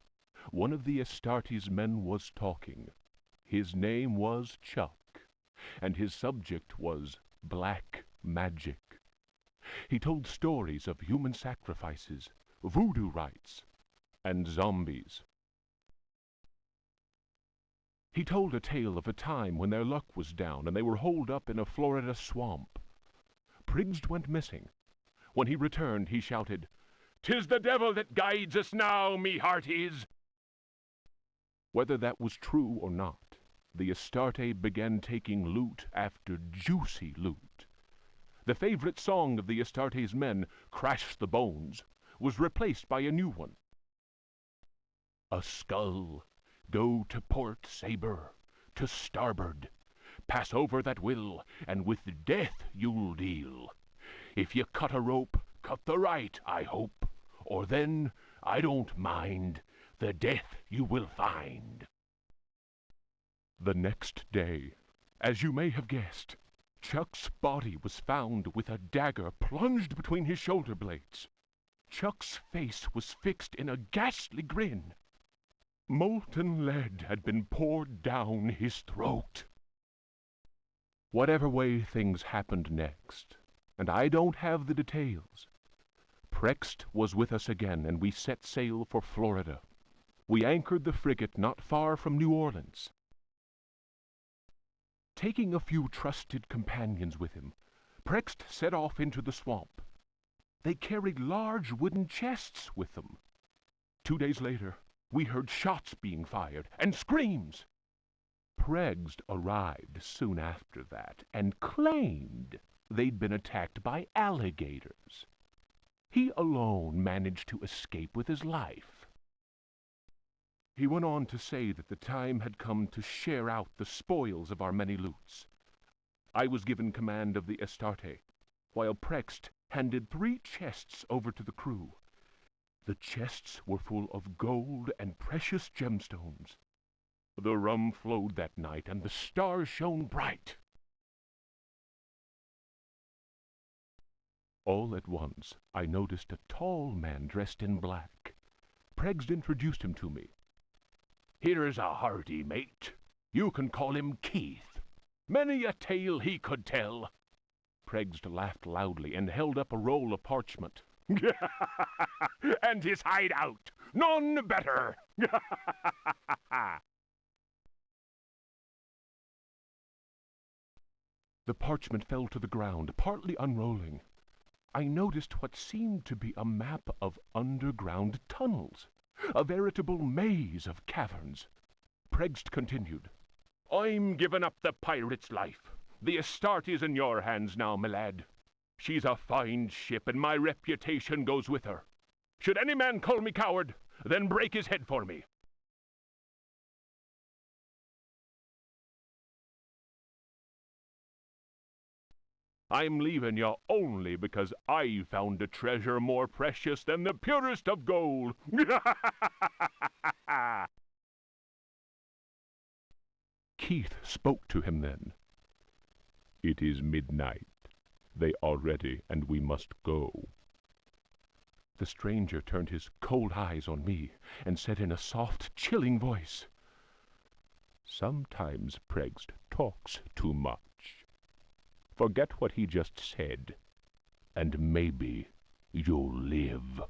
one of the Astarte's men was talking. His name was Chuck, and his subject was black magic. He told stories of human sacrifices, voodoo rites, and zombies. He told a tale of a time when their luck was down and they were holed up in a Florida swamp. Pregged went missing. When he returned, he shouted, "'Tis the devil that guides us now, me hearties!" Whether that was true or not, the Astarte began taking loot after juicy loot. The favorite song of the Astarte's men, "Crash the Bones," was replaced by a new one. "A skull, go to port saber, to starboard. Pass over that will, and with death you'll deal. If you cut a rope, cut the right, I hope, or then, I don't mind, the death you will find." The next day, as you may have guessed, Chuck's body was found with a dagger plunged between his shoulder blades. Chuck's face was fixed in a ghastly grin. Molten lead had been poured down his throat. Whatever way things happened next, and I don't have the details, Prext was with us again, and we set sail for Florida. We anchored the frigate not far from New Orleans. Taking a few trusted companions with him, Prext set off into the swamp. They carried large wooden chests with them. 2 days later, we heard shots being fired and screams. Pregged arrived soon after that and claimed they'd been attacked by alligators. He alone managed to escape with his life. He went on to say that the time had come to share out the spoils of our many loots. I was given command of the Astarte, while Prext handed 3 chests over to the crew. The chests were full of gold and precious gemstones. The rum flowed that night, and the stars shone bright. All at once, I noticed a tall man dressed in black. Pregged introduced him to me. "Here's a hearty mate. You can call him Keith. Many a tale he could tell." Pregged laughed loudly and held up a roll of parchment. And his hideout, none better. The parchment fell to the ground, partly unrolling. I noticed what seemed to be a map of underground tunnels, a veritable maze of caverns. Pregst continued, I'm giving up the pirate's life. The Astarte is in your hands now, my lad. She's a fine ship, and my reputation goes with her. Should any man call me coward, then break his head for me. I'm leaving you only because I found a treasure more precious than the purest of gold. Keith spoke to him then. It is midnight. They are ready, and we must go. The stranger turned his cold eyes on me and said in a soft, chilling voice, Sometimes Pregst talks too much. Forget what he just said, and maybe you'll live.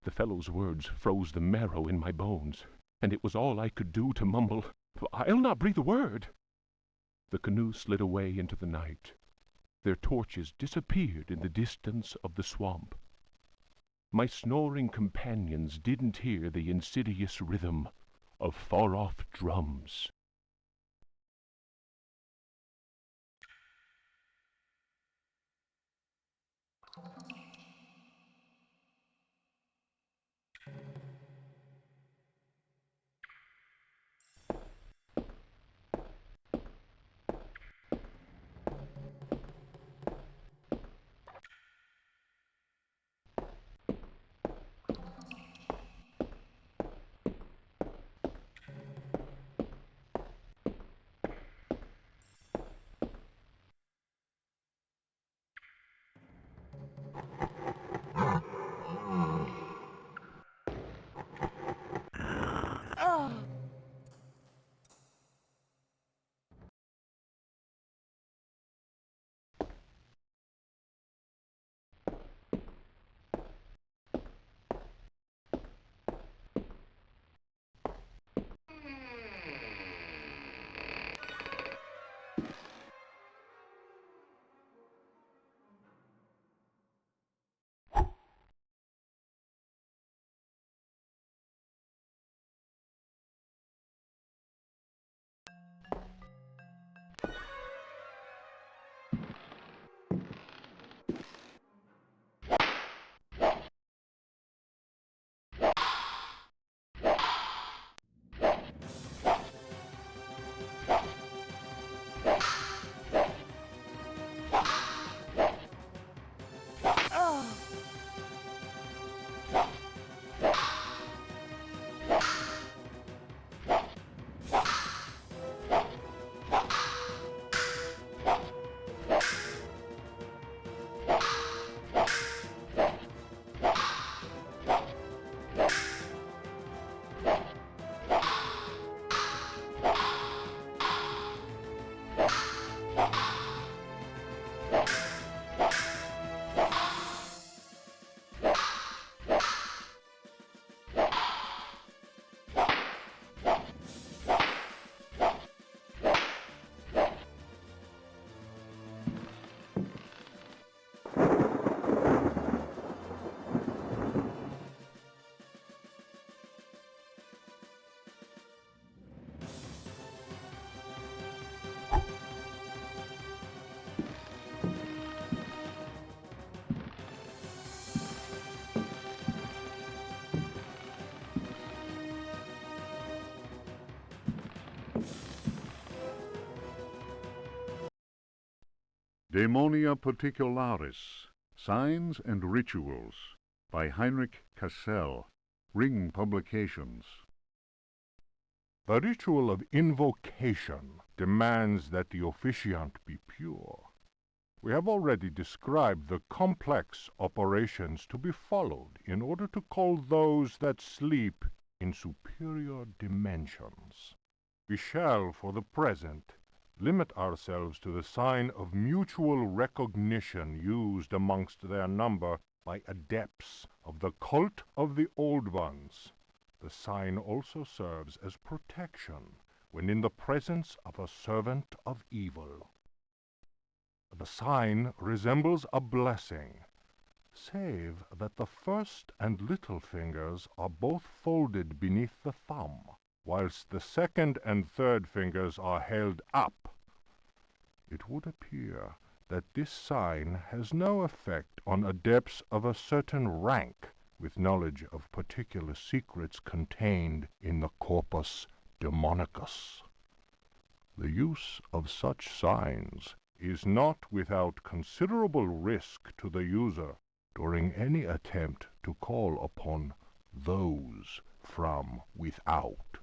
The fellow's words froze the marrow in my bones, and it was all I could do to mumble, I'll not breathe a word. The canoe slid away into the night. Their torches disappeared in the distance of the swamp. My snoring companions didn't hear the insidious rhythm of far-off drums. Daemonia Particularis, Signs and Rituals, by Heinrich Cassel, Ring Publications. The ritual of invocation demands that the officiant be pure. We have already described the complex operations to be followed in order to call those that sleep in superior dimensions. We shall, for the present, limit ourselves to the sign of mutual recognition used amongst their number by adepts of the cult of the Old Ones. The sign also serves as protection when in the presence of a servant of evil. The sign resembles a blessing, save that the first and little fingers are both folded beneath the thumb, whilst the second and third fingers are held up. It would appear that this sign has no effect on adepts of a certain rank with knowledge of particular secrets contained in the corpus demonicus. The use of such signs is not without considerable risk to the user during any attempt to call upon those from without.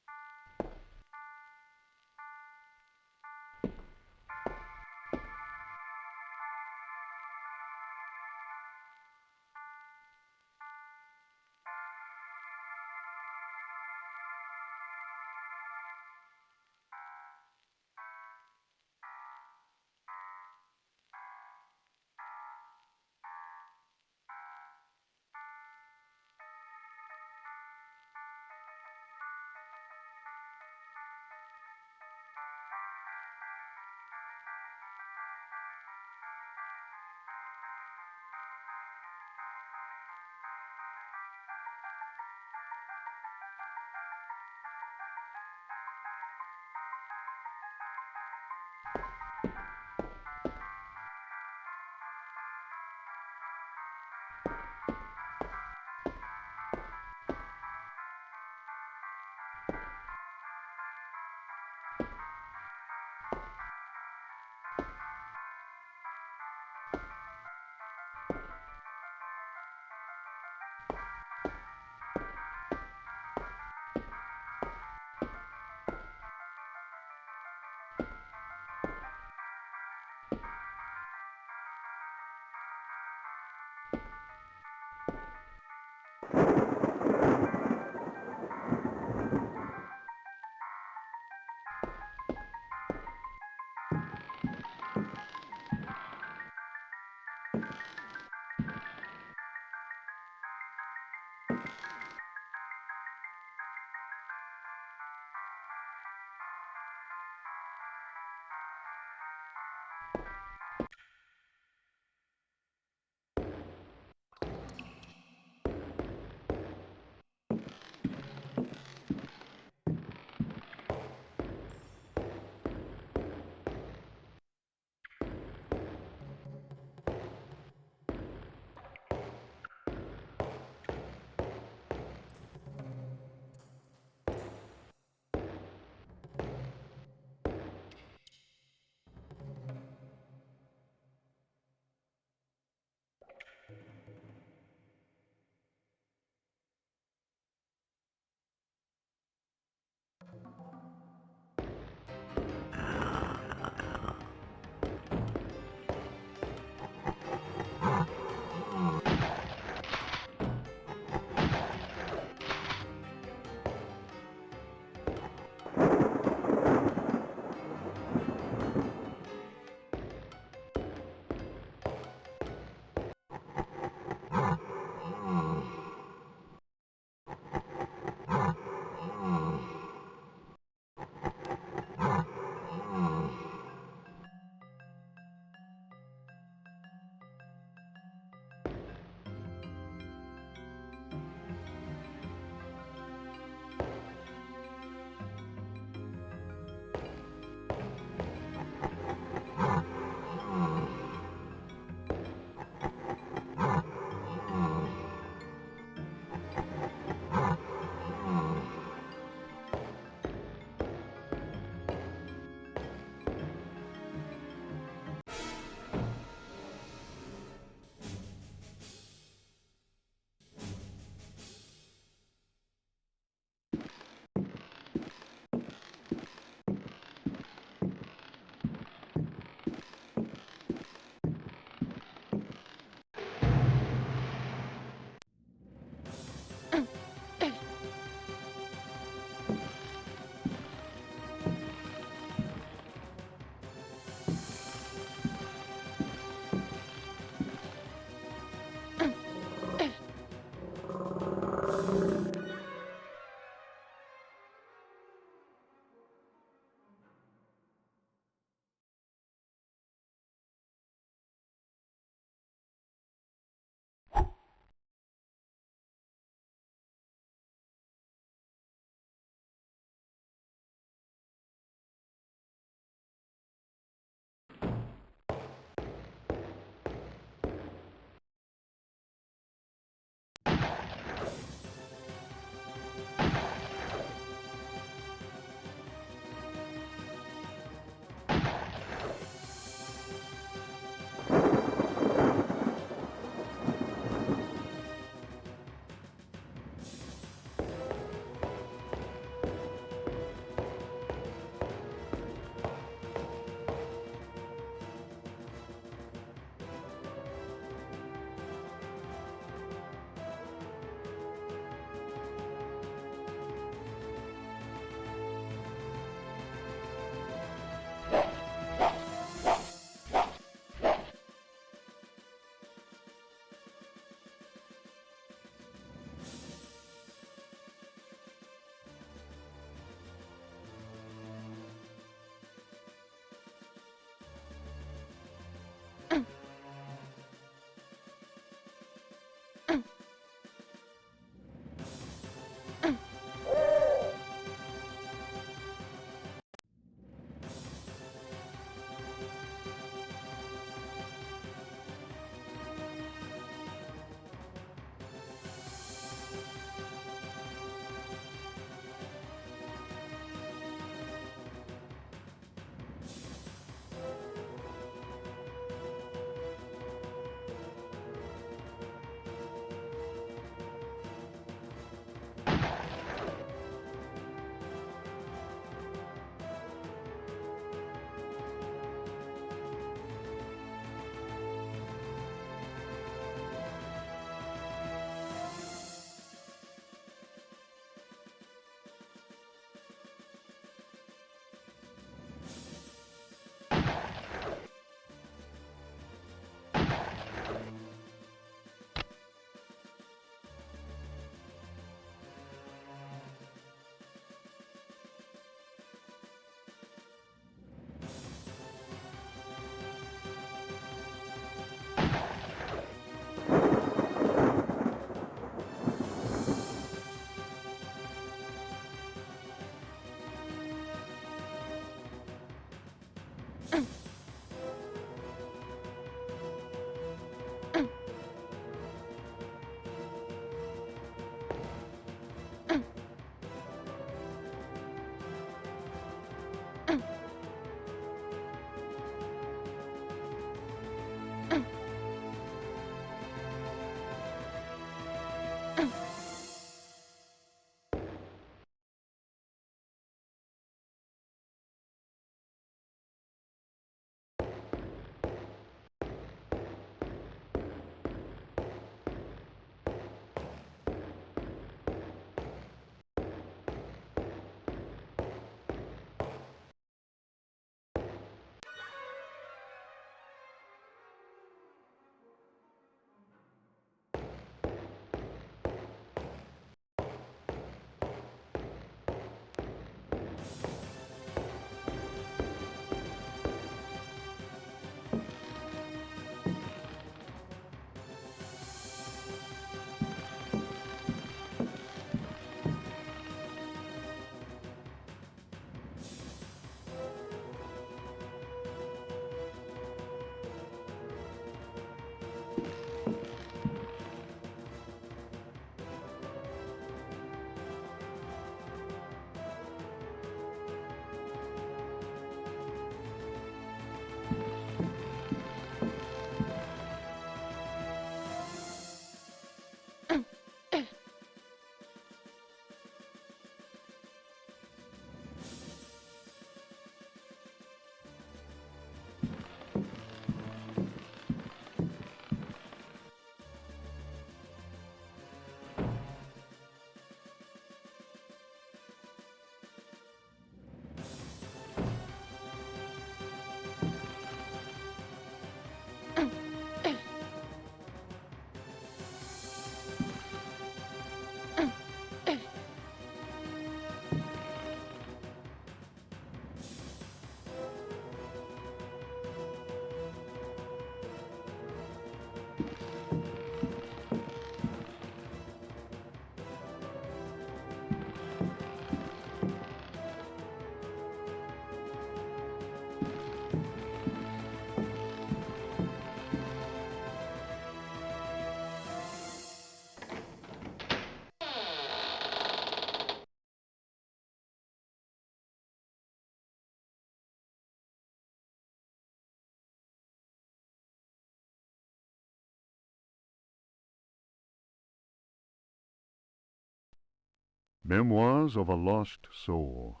Memoirs of a Lost Soul.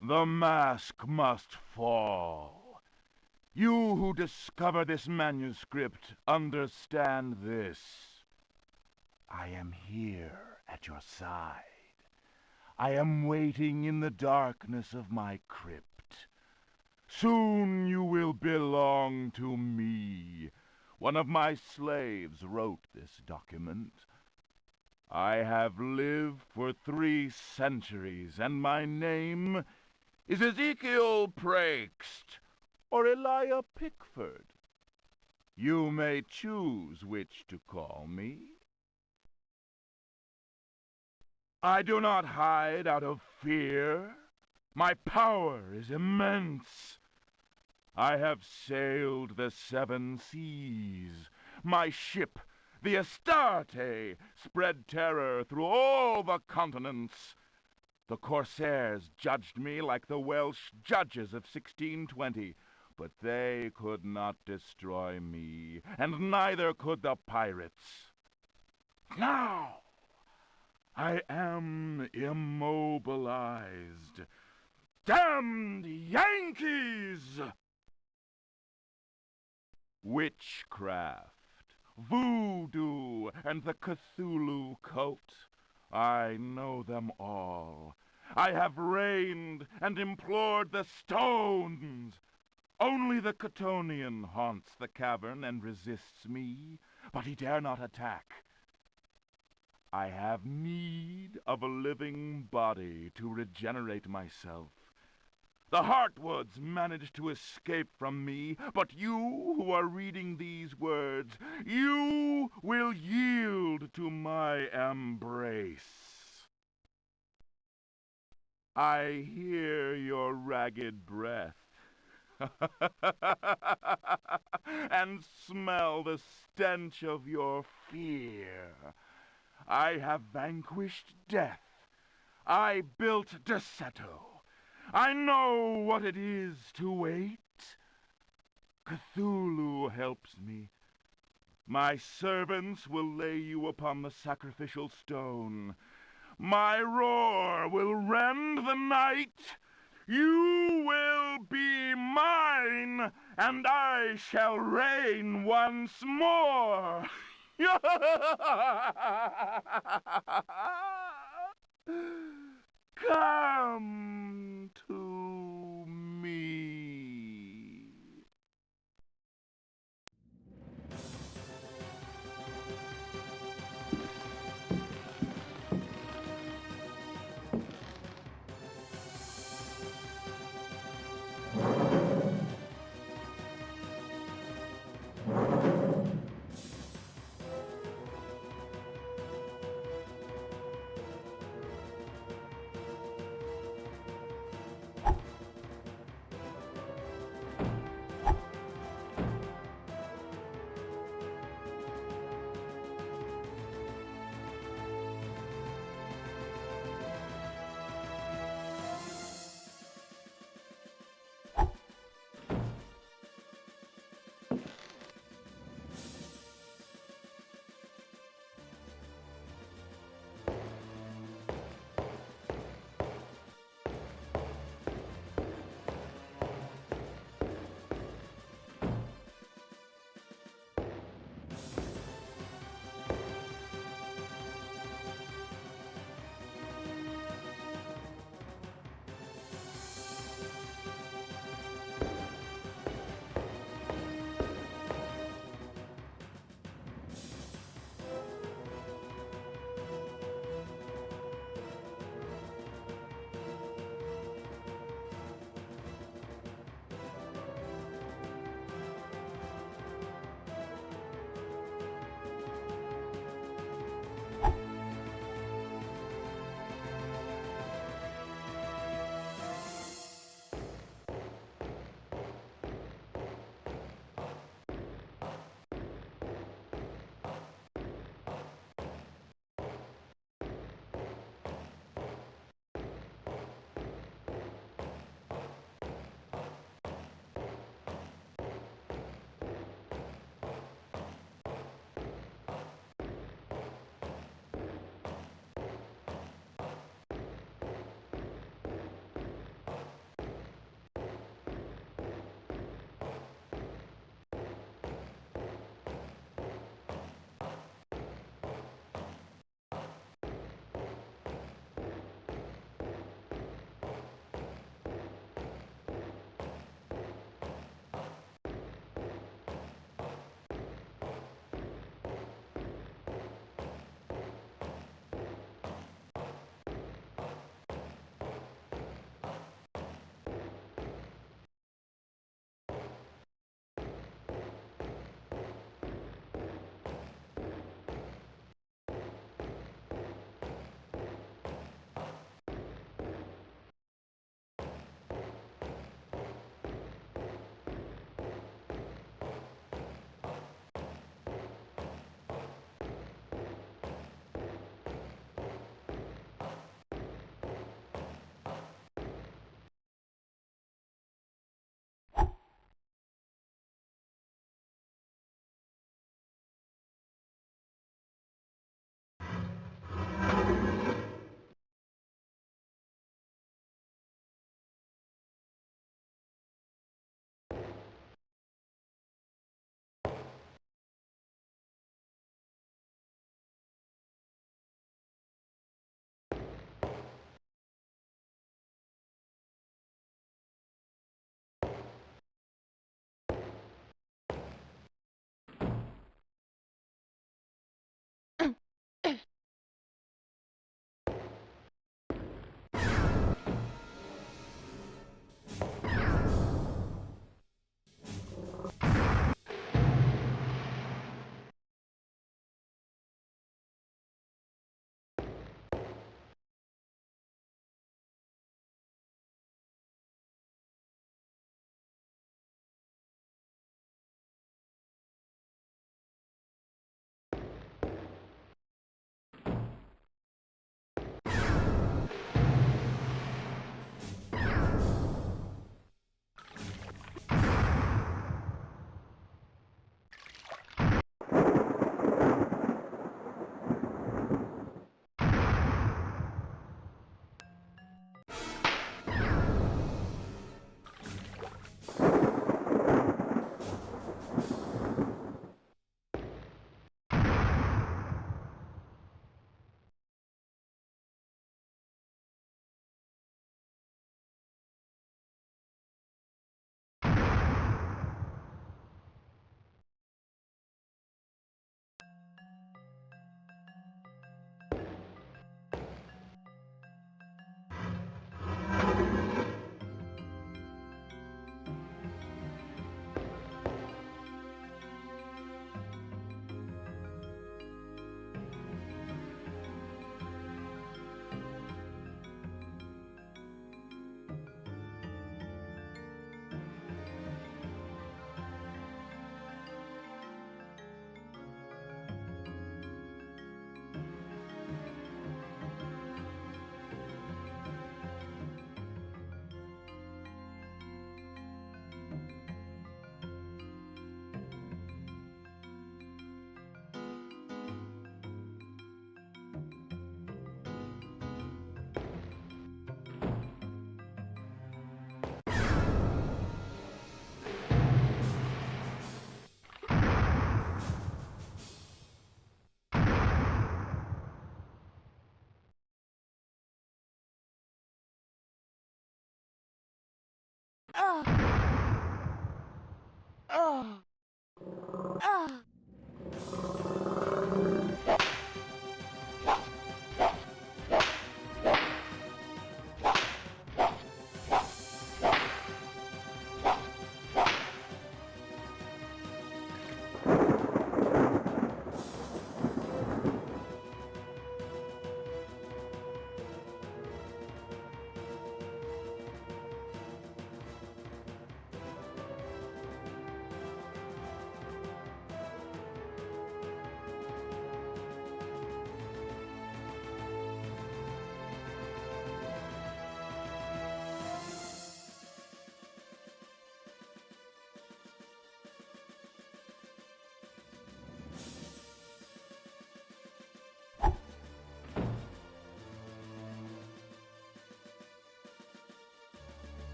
The mask must fall. You who discover this manuscript, understand this. I am here at your side. I am waiting in the darkness of my crypt. Soon you will belong to me. One of my slaves wrote this document. I have lived for 3 centuries, and my name is Ezekiel Prext, or Elijah Pickford. You may choose which to call me. I do not hide out of fear. My power is immense. I have sailed the 7 seas. My ship, the Astarte, spread terror through all the continents. The corsairs judged me like the Welsh judges of 1620, but they could not destroy me, and neither could the pirates. Now, I am immobilized. Damned Yankees! Witchcraft, voodoo, and the Cthulhu cult. I know them all. I have reigned and implored the stones. Only the Catonian haunts the cavern and resists me, but he dare not attack. I have need of a living body to regenerate myself. The Heartwoods managed to escape from me, but you who are reading these words, you will yield to my embrace. I hear your ragged breath and smell the stench of your fear. I have vanquished death. I built Deseto. I know what it is to wait. Cthulhu helps me. My servants will lay you upon the sacrificial stone. My roar will rend the night. You will be mine, and I shall reign once more. Come to me.